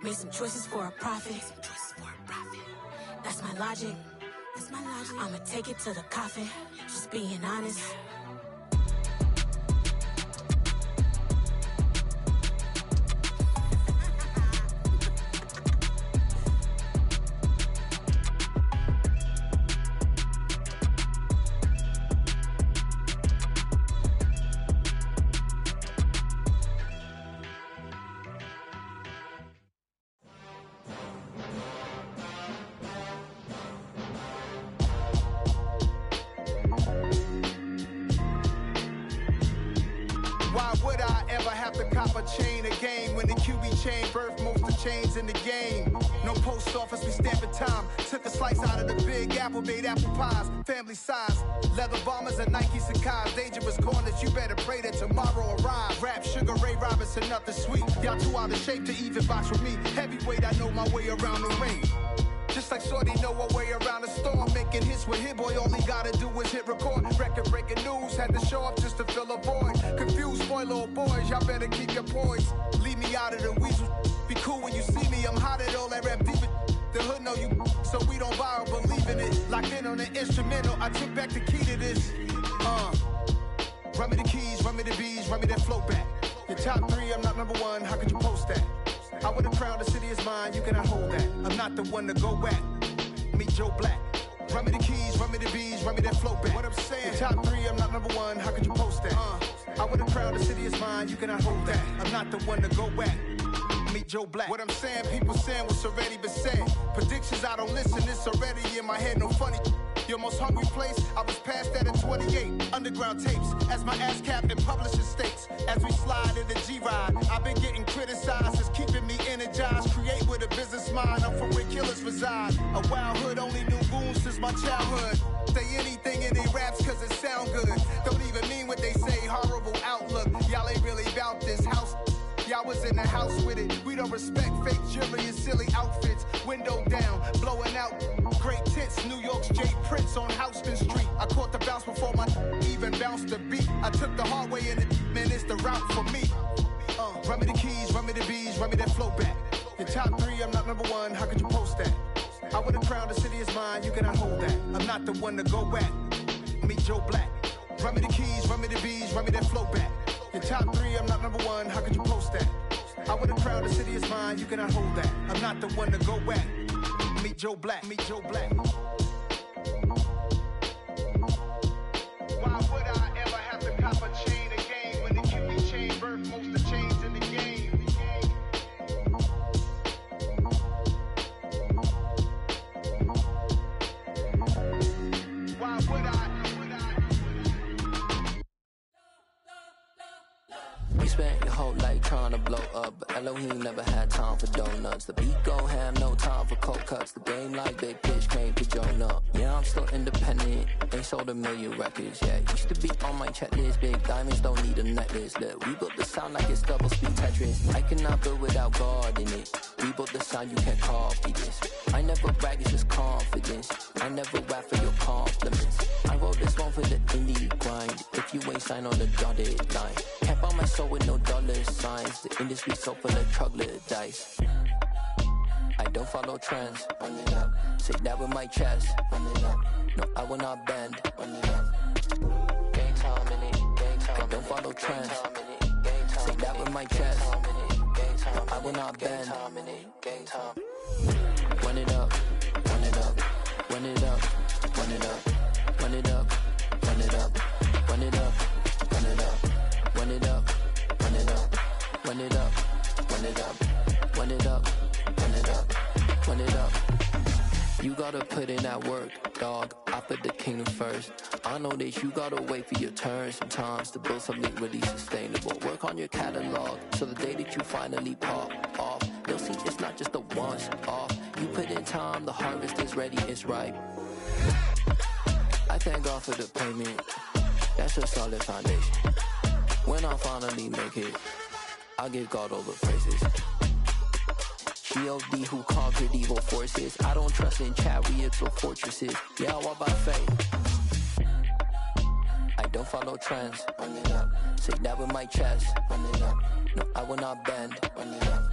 Made some choices for a profit. That's my logic. I'ma take it to the coffin. Just being honest. Why would I ever have to cop a chain again when the QB chain birthed most of the chains in the game? No post office, we stamping time. Took a slice out of the big apple, made apple pies, family size. Leather bombers and Nike Sacai's. Dangerous corners, you better pray that tomorrow arrives. Rap, Sugar Ray Robinson, nothing sweet. Y'all too out of shape to even box with me. Heavyweight, I know my way around the ring. Just like Shorty know her way around the storm. Making hits with Hit Boy, all he gotta do is hit record. Record breaking news, had to show up just to fill a void. Confused boy, little boys, y'all better keep your poise. Leave me out of the weasel. Be cool when you see me, I'm hot at all that rap deep. The hood know you, so we don't borrow, believe in it. Locked in on the instrumental, I took back the key to this. Run me the keys, run me the bees, run me that flow back. Your top 3, I'm not number 1, how could you post that? I would have crowned the city is mine, you cannot hold that. I'm not the one to go at. Meet Joe Black. Run me the keys, run me the bees, run me that flow back. What I'm saying, your top 3, I'm not number 1, how could you post that? I would have crowned the city is mine, you cannot hold that. I'm not the one to go at. Meet Joe Black. What I'm saying, people saying what's already been said. Predictions, I don't listen, it's already in my head, no funny. Your most hungry place, I was past that at 28. Underground tapes, as my ass cap in publishing states. As we slide in the G-Ride, I've been getting criticized, it's keeping me energized. Create with a business mind, I'm from where killers reside. A wild hood, only knew goons since my childhood. Say anything in they raps cause it sound good. Don't even mean what they say, horrible outlook. Y'all ain't really about this house. Y'all was in the house with it. We don't respect fake jewelry and silly outfits. Window down, blowing out great tits. New York's J. Prince on Houston Street. I caught the bounce before my even bounced the beat. I took the hard way in it, man, it's the route for me. Run me the keys, run me the bees, run me that flow back. Your top 3, I'm not number 1, how could you post that? I would have crowned the city is mine, you cannot hold that. I'm not the one to go at. Meet Joe Black. Run me the keys, run me the bees, run me that flow back. Your top 3, I'm not number 1, how could you post that? I would have crowned the city is mine, you cannot hold that. I'm not the one to go at. Meet Joe Black, meet Joe Black. Why would I ever have to cop a chain again when the QB chain birthed most of the chains in the game? Why would I? You spent your whole life trying to blow up, but Elohim never had time for donuts. The beat go ham, no time for cold cuts. The game like Big Pitch came to Jonah. Yeah, I'm still independent, ain't sold a million records yet. Used to be on my checklist, big diamonds don't need a necklace. Look, we built the sound like it's double speed Tetris. I cannot build without God in it. We built the sound, you can't copy this. I never brag, it's just confidence. I never rap for your compliments. I wrote this one for the indie grind. If you ain't signed on the dotted line, can't buy my soul with no dollar signs. The industry so full of troglodytes. I don't follow trends. Run it up. Say that with my chest. Run it up. No, I will not bend. Run it up. Gang time in it. Gang time. I don't follow trends. Say that with my chest. No, I will not bend. Gang time. Run it up. Run it up. Run it up. Run it up. Run it up. Run it up. Run it up. Run it up. Run it up. Run it up. Run it up. Run it up. Run it up. Run it up. Run it up. You gotta put in that work, dog. I put the kingdom first. I know that you gotta wait for your turn sometimes to build something really sustainable. Work on your catalog, so the day that you finally pop off, you'll see it's not just a once off. You put in time, the harvest is ready, it's ripe. I thank God for the payment. That's a solid foundation. When I finally make it, I'll give God all the praises. G.O.D. who conquered evil forces. I don't trust in chariots or fortresses. Yeah, I walk by faith. I don't follow trends. Run it up. Say that with my chest. Run it up. No, I will not bend. Run it up.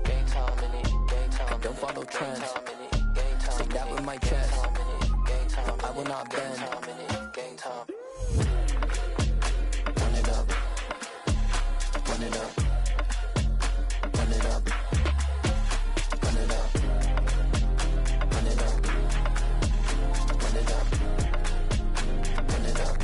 Gang time in it. Gang time. I don't follow trends. Say that with my chest. No, I will not bend. Gang time. Run it up. Run it up. Run it up. Run it up. Run it up. Run it up. Run it up.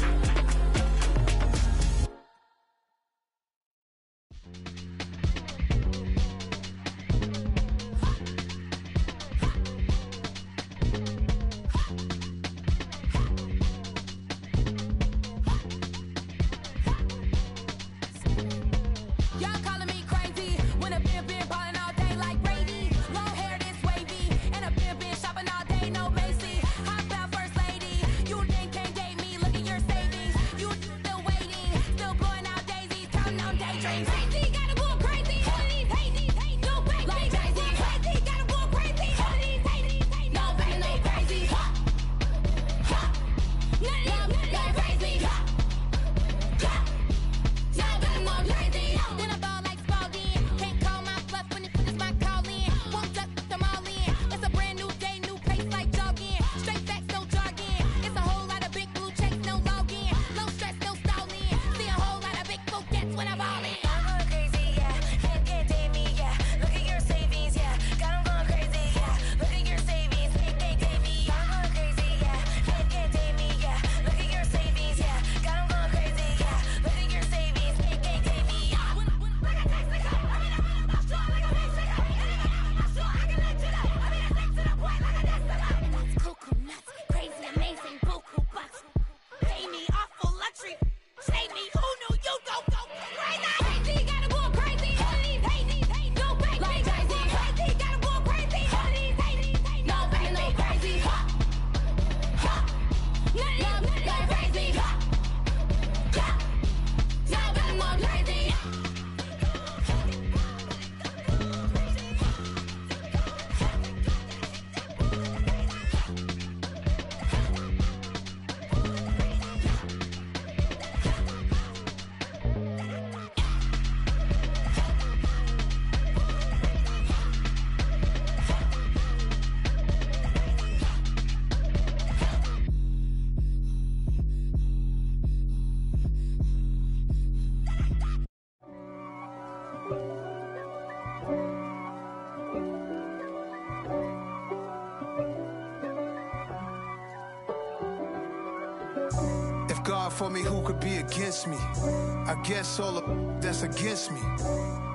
for me, who could be against me? I guess all the that's against me.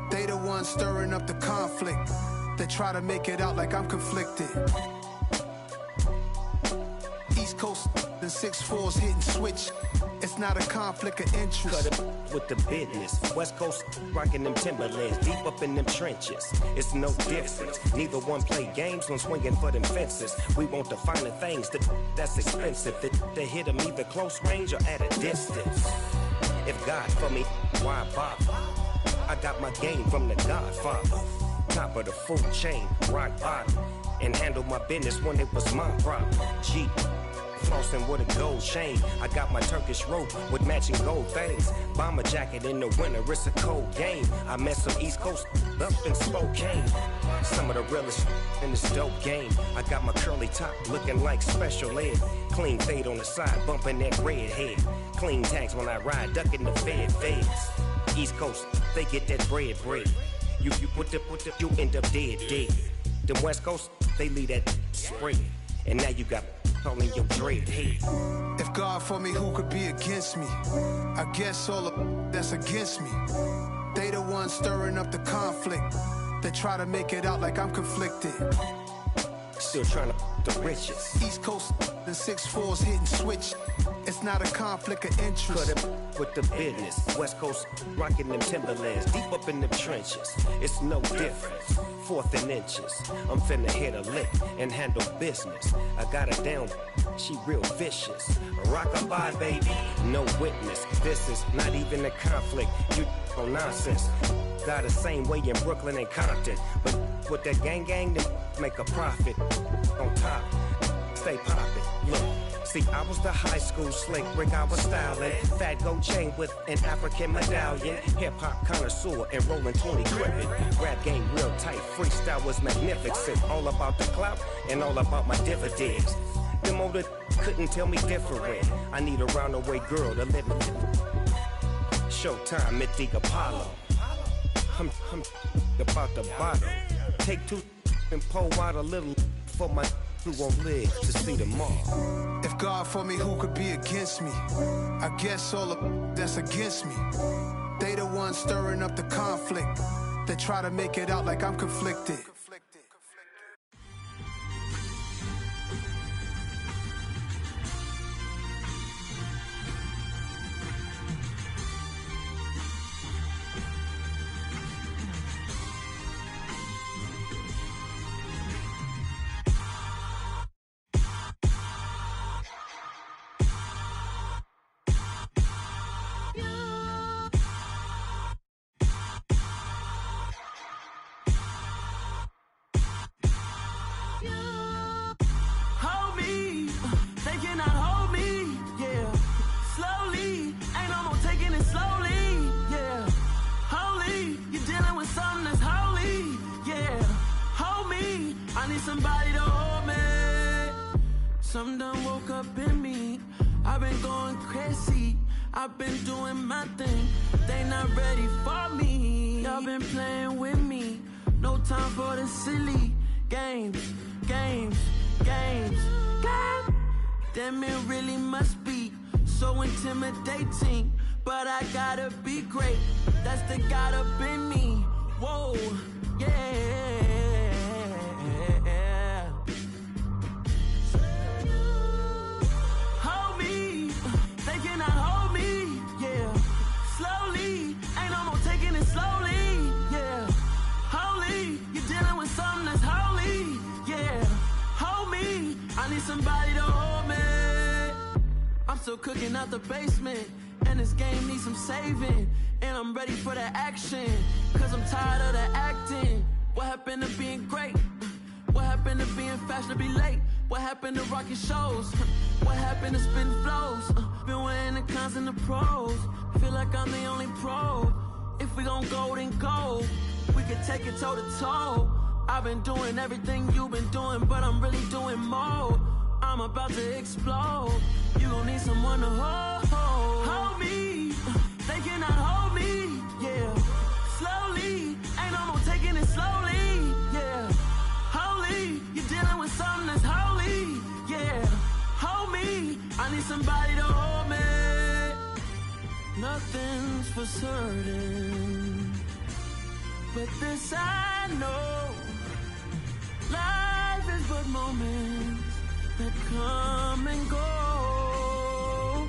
They the ones stirring up the conflict. They try to make it out like I'm conflicted. East Coast and 6'4's hitting switch. It's not a conflict of interest. Cut it with the business. West Coast rocking them Timberlands, deep up in them trenches. It's no difference. Neither one play games when swinging for them fences. We want the finer things that's expensive. They hit them either close range or at a distance. If God for me, why bother? I got my game from the Godfather. Top of the food chain, rock bottom. And handle my business when it was my problem. G. Flossing with a gold chain. I got my Turkish rope with matching gold things. Bomber jacket in the winter, it's a cold game. I met some East Coast up in Spokane. Some of the realest in this dope game. I got my curly top looking like special ed. Clean fade on the side, bumping that red head. Clean tags when I ride, ducking the feds. East Coast, they get that bread. You put the, you end up dead. Them West Coast, they leave that spread. And now you got calling your dread head. If God for me, who could be against me? I guess all the that's against me. They the ones stirring up the conflict. They try to make it out like I'm conflicted. Still trying to the riches. East Coast and 6'4's hitting switch. It's not a conflict of interest. Cut it with the business. West Coast rocking them Timberlands, deep up in them trenches. It's no difference. 4th and inches. I'm finna hit a lick and handle business. I got her down, she real vicious. Rock-a-bye, baby, no witness. This is not even a conflict. You on nonsense. Got the same way in Brooklyn and Compton. But with that gang, then make a profit. On top, stay poppin'. Look. See, I was the high school slick Rick, I was styling. Fat gold chain with an African medallion. Hip-hop connoisseur and rolling 20 gripping. Rap game real tight, freestyle was magnificent. All about the clout and all about my dividends. Them older couldn't tell me different. I need a round-the-way girl to live in. Showtime, Mythic Apollo. I'm about the bottle. Take 2 and pour out a little for my who won't live to see tomorrow. If God for me, who could be against me? I guess all the that's against me. They the ones stirring up the conflict. They try to make it out like I'm conflicted. Somebody to hold me. Something done woke up in me. I've been going crazy. I've been doing my thing. They not ready for me. Y'all been playing with me. No time for the silly games. Damn, it really must be so intimidating. But I gotta be great. That's the God up in me. Whoa, yeah. Somebody to hold me. I'm still cooking out the basement, and this game needs some saving. And I'm ready for the action, cause I'm tired of the acting. What happened to being great? What happened to being fashionably late? What happened to rocking shows? What happened to spitting flows? Been wearing the cons and the pros. Feel like I'm the only pro. If we gon' go, then go. We could take it toe to toe. I've been doing everything you've been doing, but I'm really doing more. I'm about to explode. You gon' need someone to hold me. They cannot hold me, yeah. Slowly, ain't no more taking it slowly, yeah. Holy, you're dealing with something that's holy, yeah. Hold me, I need somebody to hold me. Nothing's for certain, but this I know, life is but moments that come and go.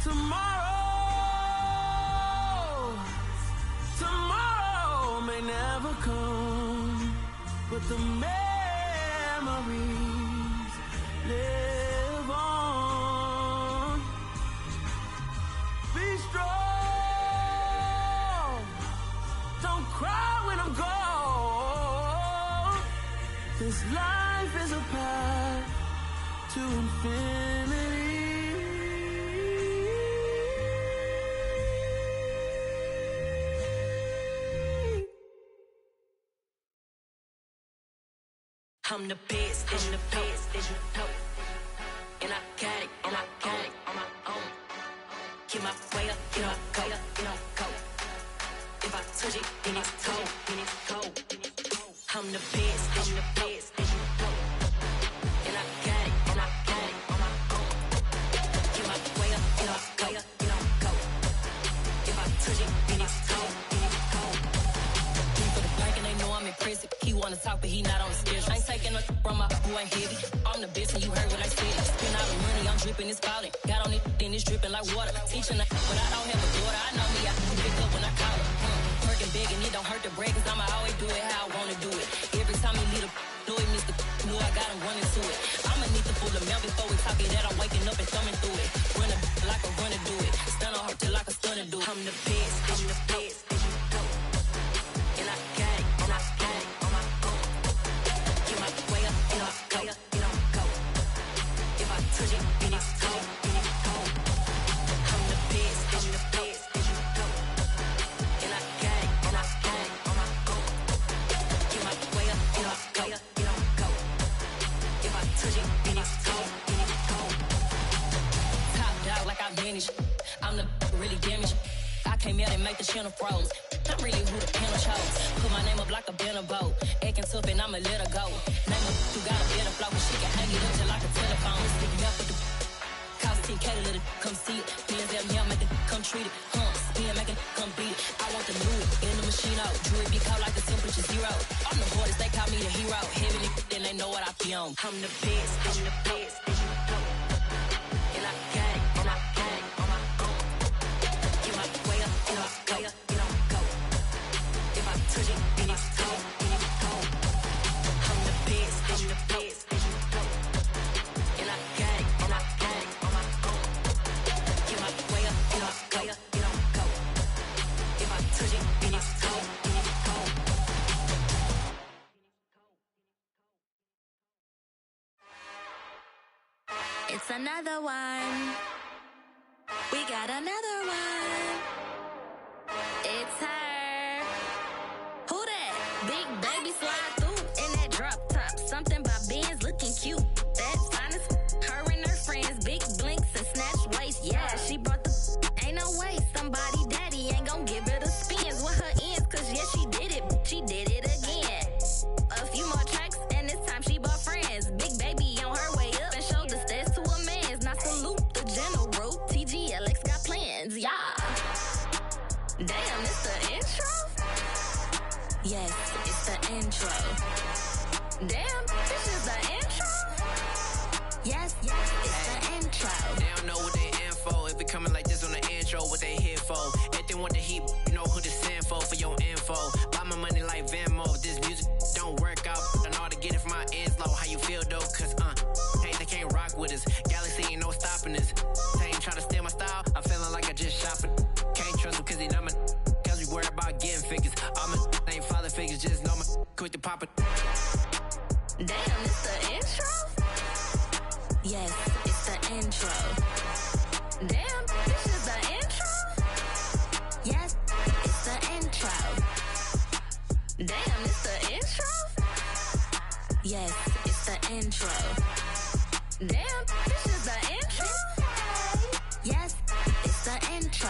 Tomorrow may never come, but the memories live on. Be strong, don't cry when I'm gone. This life is a path to infinity. I'm the best, I'm the best, and you know. And I got it, and I got it on my own. Get my way up, get my go, go. If I touch it, then it's cold, then it's cold. I'm the best, I'm the best, and you know. And I got it, and I got it on my own. Get my way up, get my go, go. If I touch it, then it's cold, then it's cold. He for the bank and they know I'm impressive. He wanna talk, but he not on the schedule. I ain't taking no from my who ain't heavy. I'm the best and you heard what I said. Spend all the money, I'm dripping, it's falling. Got on it, then it's dripping like water. Teaching but I don't have a daughter. I know me, I can pick up when I call her. Working big and it don't hurt to break, cause I'ma always do it how I wanna do it. Every time he lead a know he missed the know I got him running to it. I'ma need to pull the mail before we talk it that I'm waking up and thumbing through it. Run a like a runner do it. Stun on her till like a stunner do it. I'm the best, I'm the best, and you know. And I got it, and I got it on my own. Get my way up, and I go, go. If I touch it, then it's cold, then it's cold. I'm the best, and you know. And I got it, and I got it on my own. Get my way up, and I go, go. If I touch it, then it's cold, then it's cold. Top dog like I vanished. I'm the really damaged. I came out and make the channel froze. I'm really who the panel chose. Put my name up like a banner boat. Acting tough and I'ma let her go. Name her who got a better flow, but she can hang it up just like a telephone. Sticking up with the cost 10K to let it come see it. Hands down here, make it come treat it. Spin, make it come beat it. I want the new it in the machine out. Jewelry be cold like the temperature zero. I'm the hardest, they call me the hero. Heaven and then they know what I feel on. I'm the best, I'm the best, and you know. And I got it, and I got it on my own. Get my way up, and I go, go. If I touch it, then it's cold, then it's cold. I'm the best, I'm the best, and you know. And I got it, and I got it on my own. Get my way up, and I go, go. If I touch it, then it's cold, then it's cold. It's another one. We got another one. It's her. Who that? Big baby slide through in that drop top. Something by Benz looking cute. That's honest. Her and her friends, big blinks and snatch waist. Yeah, she brought the. Ain't no way somebody daddy ain't gon' give her the spins with her ends. Cause yeah, she did it. She did it again. A few more tracks and this time she bought friends. Big baby on her way up and showed the stairs to a man's. Now salute the general. TGLX got plans, yeah. Damn, it's the intro? Yes, it's the intro. Damn, this is the intro? Yes, it's the intro. They don't know what they in for. If it coming like this on the intro, what they here for? If they want the heat, you know who to send for your info. Buy my money like Venmo. If this music don't work out, I know how to get it from my ends low. How you feel though? Cause hey, they can't rock with us. Galaxy ain't no stopping us. They ain't try to steal my style. I'm feeling like I just shot for. Can't trust them cause they not my. Cause we worried about getting figures. All my ain't father figures, just know my quick to pop it. Damn, it's the intro? Yes, it's the intro. Damn, this is the intro? Yes, it's the intro. Damn, it's the intro? Yes, it's the intro. Damn, this is the intro? Yes, it's the intro.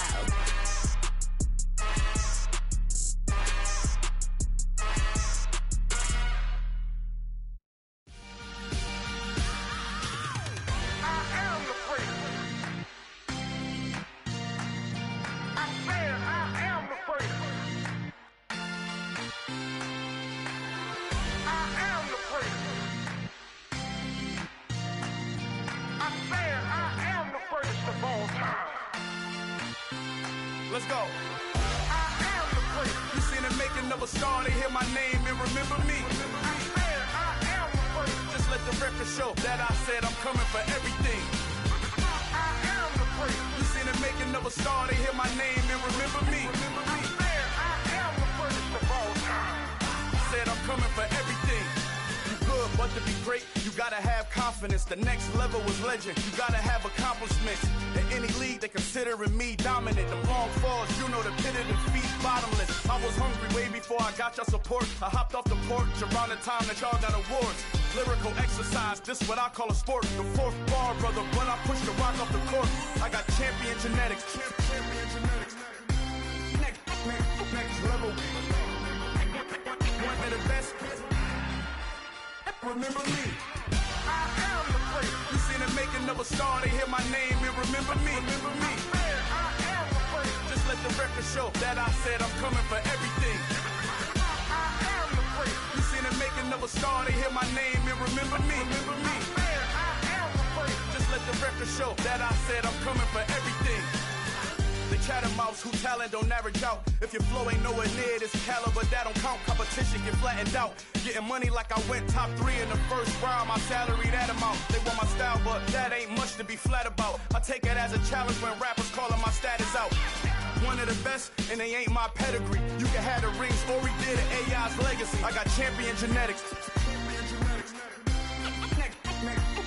Let's go. I am the place. You seen the making of a star, they hear my name and remember me. I am the place. Just let the record show that I said I'm coming for everything. I am the place. You seen the making of a star, they hear my name and remember me. I am the place of all time. Said I'm coming for everything. You good, but to be great, you gotta have confidence. The next level was legend. You gotta have accomplishments. In any league, they considering me dominant. The long falls, you know the pit of defeat, bottomless. I was hungry way before I got your support. I hopped off the porch around the time that y'all got awards. Lyrical exercise, this what I call a sport. The fourth bar, brother, when I push the rock off the court. I got champion genetics. Champion genetics. Next level. One of the best. Remember me. I am the place. You seen the making of a star, they hear my name and remember me. Remember me. I am the place. Just let the record show that I said I'm coming for everything. I am the place. You seen the making of a star, they hear my name and remember me. Remember me. I am the place. Just let the record show that I said I'm coming for everything. The catamounts who talent don't average out. If your flow ain't nowhere near this caliber, that don't count. Competition get flattened out. Getting money like I went top 3 in the first round. My salary that amount. They want my style, but that ain't much to be flat about. I take it as a challenge when rappers calling my status out. One of the best, and they ain't my pedigree. You can have the rings, or we did it, AI's legacy. I got champion genetics.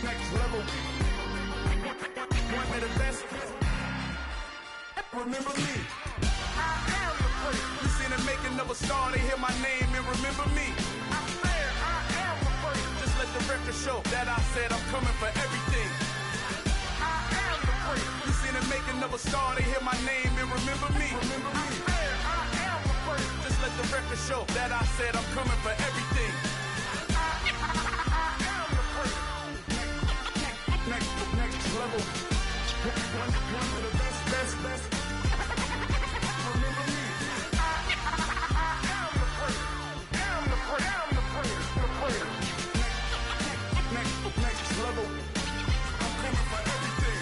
Next level. One of the best. Remember me. I am the place. You seen the making of a star, they hear my name and remember me. I am the place. Just let the record show that I said I'm coming for everything. I am the place. You seen the making of a star, they hear my name and remember me. Remember me. I am the place. Just let the record show that I said I'm coming for everything. I am the place. Next level. One of the best. Next level. I'm coming for everything.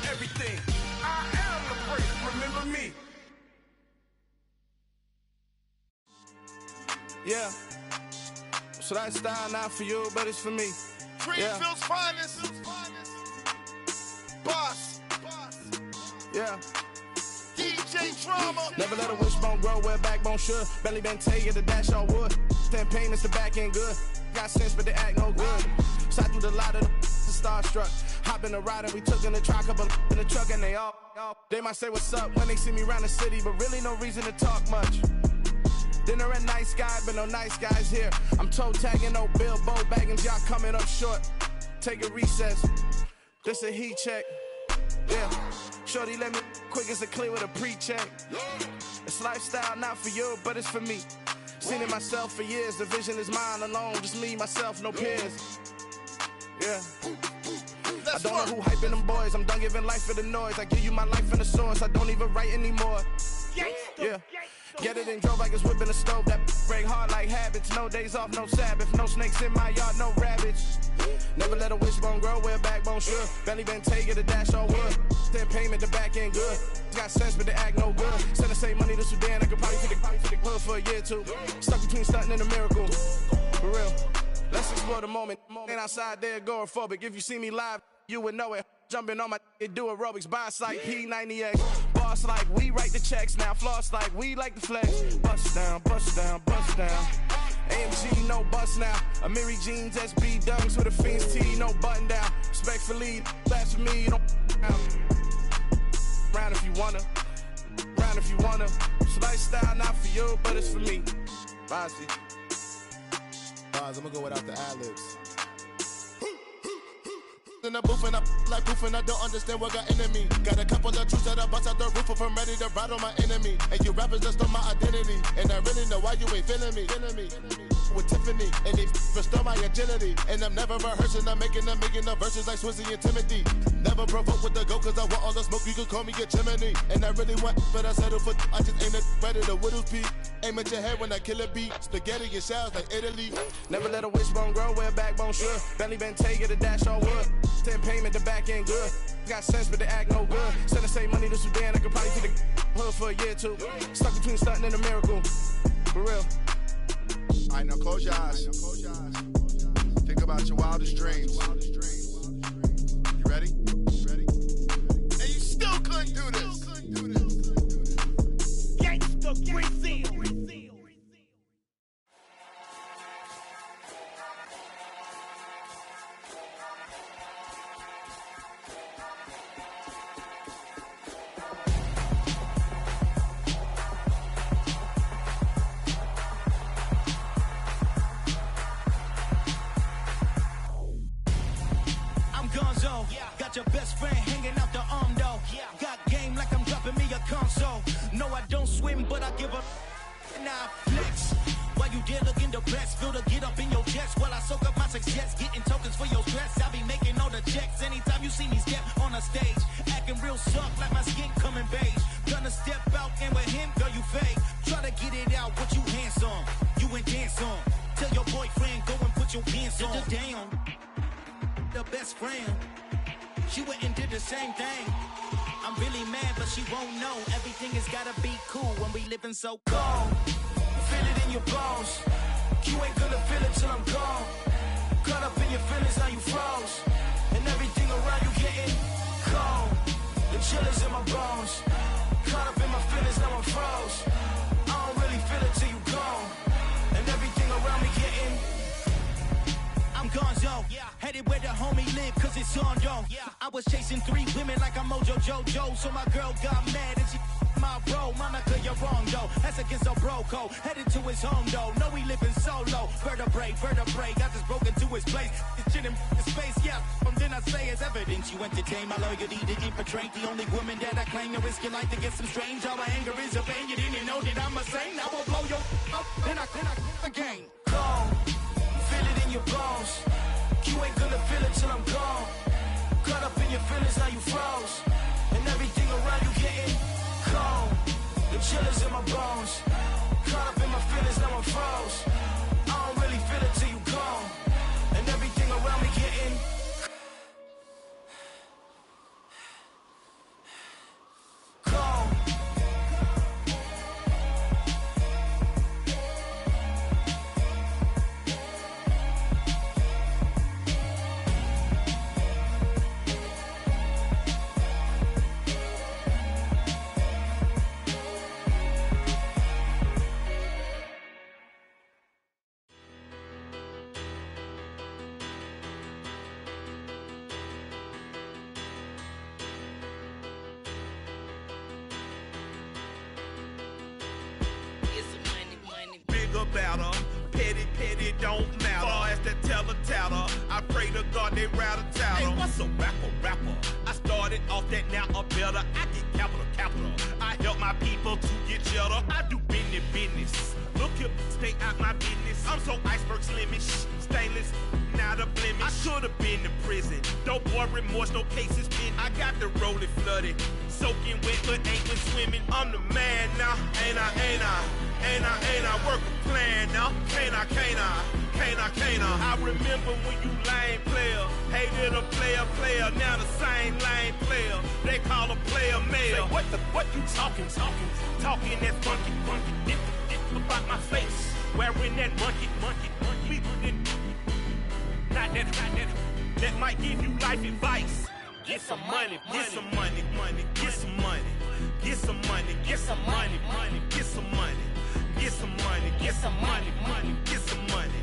Everything. I am the place. Remember me. Yeah. So that style not for you, but it's for me. Greenfield's finest. Boss. Yeah. DJ Drama. Never let a wishbone grow where backbone should. Belly been taking the dash all wood. Campaign is the back end good. Got sense, but they act no good. Side through the lot of the starstruck. Hop in the ride and we took in the truck, couple in the truck and they all. They might say what's up when they see me around the city, but really no reason to talk much. Dinner at Nice Guy, but no nice guys here. I'm toe tagging, no Bilbo baggins, y'all coming up short. Take a recess. This a heat check. Yeah. Shorty let me quick as a clear with a pre-check. It's lifestyle not for you, but it's for me. Seen it myself for years. The vision is mine alone. Just me, myself, no peers. Yeah. I don't know who hyping them boys. I'm done giving life for the noise. I give you my life in the source. I don't even write anymore. Yeah. Get it and drove like it's whipping a stove. That break hard like habits. No days off, no Sabbath. No snakes in my yard, no rabbits. Never let a wishbone grow where backbone should. Belly been taking the dash all wood. Then payment, the back end good. Got sense, but they act no good. Send the same money to Sudan. I could probably take the hood for a year or two. Stuck between stunting and a miracle. For real. Let's explore the moment. Ain't outside there agoraphobic. If you see me live, you would know it. Jumping on my do aerobics. Boss like P90X. Boss like we write the checks now. Floss like we like the flex. Bust down, bust down, bust down. AMG, no bust now. Amiri jeans, SB dunks with a Fiends T, no button down. Respectfully, that's for me, you don't round if you wanna. Round if you wanna. It's lifestyle not for you, but it's for me. Bossy. I'm gonna go without the ad-libs. In the booth and I like proof and I don't understand what got into me. Got a couple of truths that I bust out the roof if I'm ready to ride on my enemy. And you rappers just stole my identity, and I really know why you ain't feeling me. With Tiffany, and they restore my agility. And I'm never rehearsing, I'm making the verses like Swizzy and Timothy. Never provoke with the go, cause I want all the smoke, you can call me a chimney. And I really want, but I settle for, I just ain't ready to Whittles Peak. Aim at your head when I kill a beat. Spaghetti and shells like Italy. Never let a wishbone grow where backbone should. Belly been taking the dash all wood. Then payment, the back end good. Got sense, but they act no good. Send the same money to Sudan, I could probably see the hood for a year or two. Stuck between stunting and a miracle. For real. All right, now close your eyes. Think about your wildest dreams. You ready? And you still couldn't do this. Gangsta Brazil. Got your best friend hanging out the arm though. Got game like I'm dropping me a console. No, I don't swim, but I give up. Now flex. While you there looking the best, feel the get up in your chest while I soak up my success. Getting tokens for your stress. I be making all the checks anytime you see me step on a stage. Acting real soft like my skin coming beige. Gonna step out and with him, girl, you fake. Try to get it out, what you hands on. You ain't dance on. Tell your boyfriend, go and put your pants on. Down. The best friend. She went and did the same thing. I'm really mad, but she won't know. Everything has gotta be cool when we living so cold. Feel it in your bones. You ain't gonna feel it till I'm gone. Caught up in your feelings, now you froze. And everything around you getting cold. The chill is in my bones. Caught up in my feelings, now I'm froze. I don't really feel it till you gone. And everything around me getting I'm gonzo, headed where the homie live, cause it's on, yo. I was chasing 3 women like I'm Mojo Jojo, so my girl got mad and she my bro. Monica, you're wrong, though. That's against a bro code. Headed to his home, though. No, he living solo. Vertebrae, got this broken to his place. It's chin in his face, yeah. From then I say it's evidence. You entertain my loyalty to infiltrate. The only woman that I claim to risk your life to get some strange. All my anger is a pain. You didn't know that I'm a saint. I will blow your up, then I again. Cold. Feel it in your bones. You ain't gonna feel it till I'm gone. Caught up in your feelings, now you froze. And everything around you getting cold. The chill is in my bones. Caught up in my feelings, now I'm froze. I don't really feel it till you gone. And everything around me getting cold. Better. Petty don't matter. Far as the teller, I pray to God they rattle tattle. Hey, what's a rapper? I started off that, now I'm better. I get capital. I help my people to get cheddar. I do business. Look here, stay out my business. I'm so iceberg slimish, stainless, not a blemish. I should've been in prison. No boy remorse, no cases pinned. I got the rolling flooded, soaking wet, but ain't been swimming. I'm the man now, ain't I? Work a plan now, can't I? I remember when you lame player, hated a player, now the same lame player. They call a player mayor. Say, what you talking? Talking that funky, about my face. Wearing that monkey. Not that. That might give you life advice. Get some money. Get some money. Get some money. Get some money. Get some money. Get some money. Get some money. Get some money. Get some money.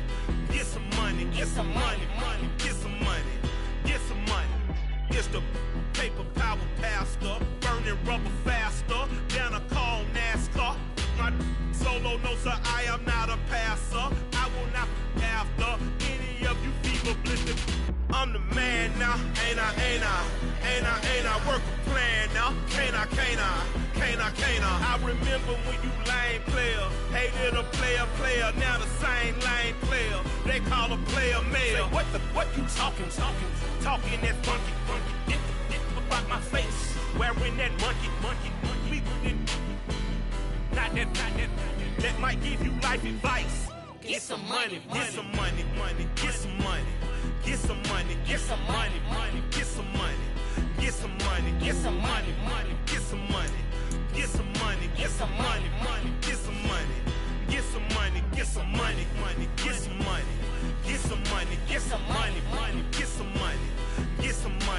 Get some money. Get some money. Get some money. Get some money. It's the paper power pastor, burning rubber faster than a call NASCAR. My solo, no sir, I am not a passer. I will not after any of you fever blistered. I'm the man now, ain't I? Work a plan now, can't I? I remember when you lame player, hated a player, now the same lame player. They call a player mayor. Say, what you talking? Talking that funky, about my face. Wearing that monkey. Not that. That might give you life advice. Get some money. Get some money. Get some money. Get some money. Get some money. Get some money. Get get some money, get some money, money, get some money, get some money, get some money, money, get some money, get some money, get some money, money, get some money, get some money, get some money.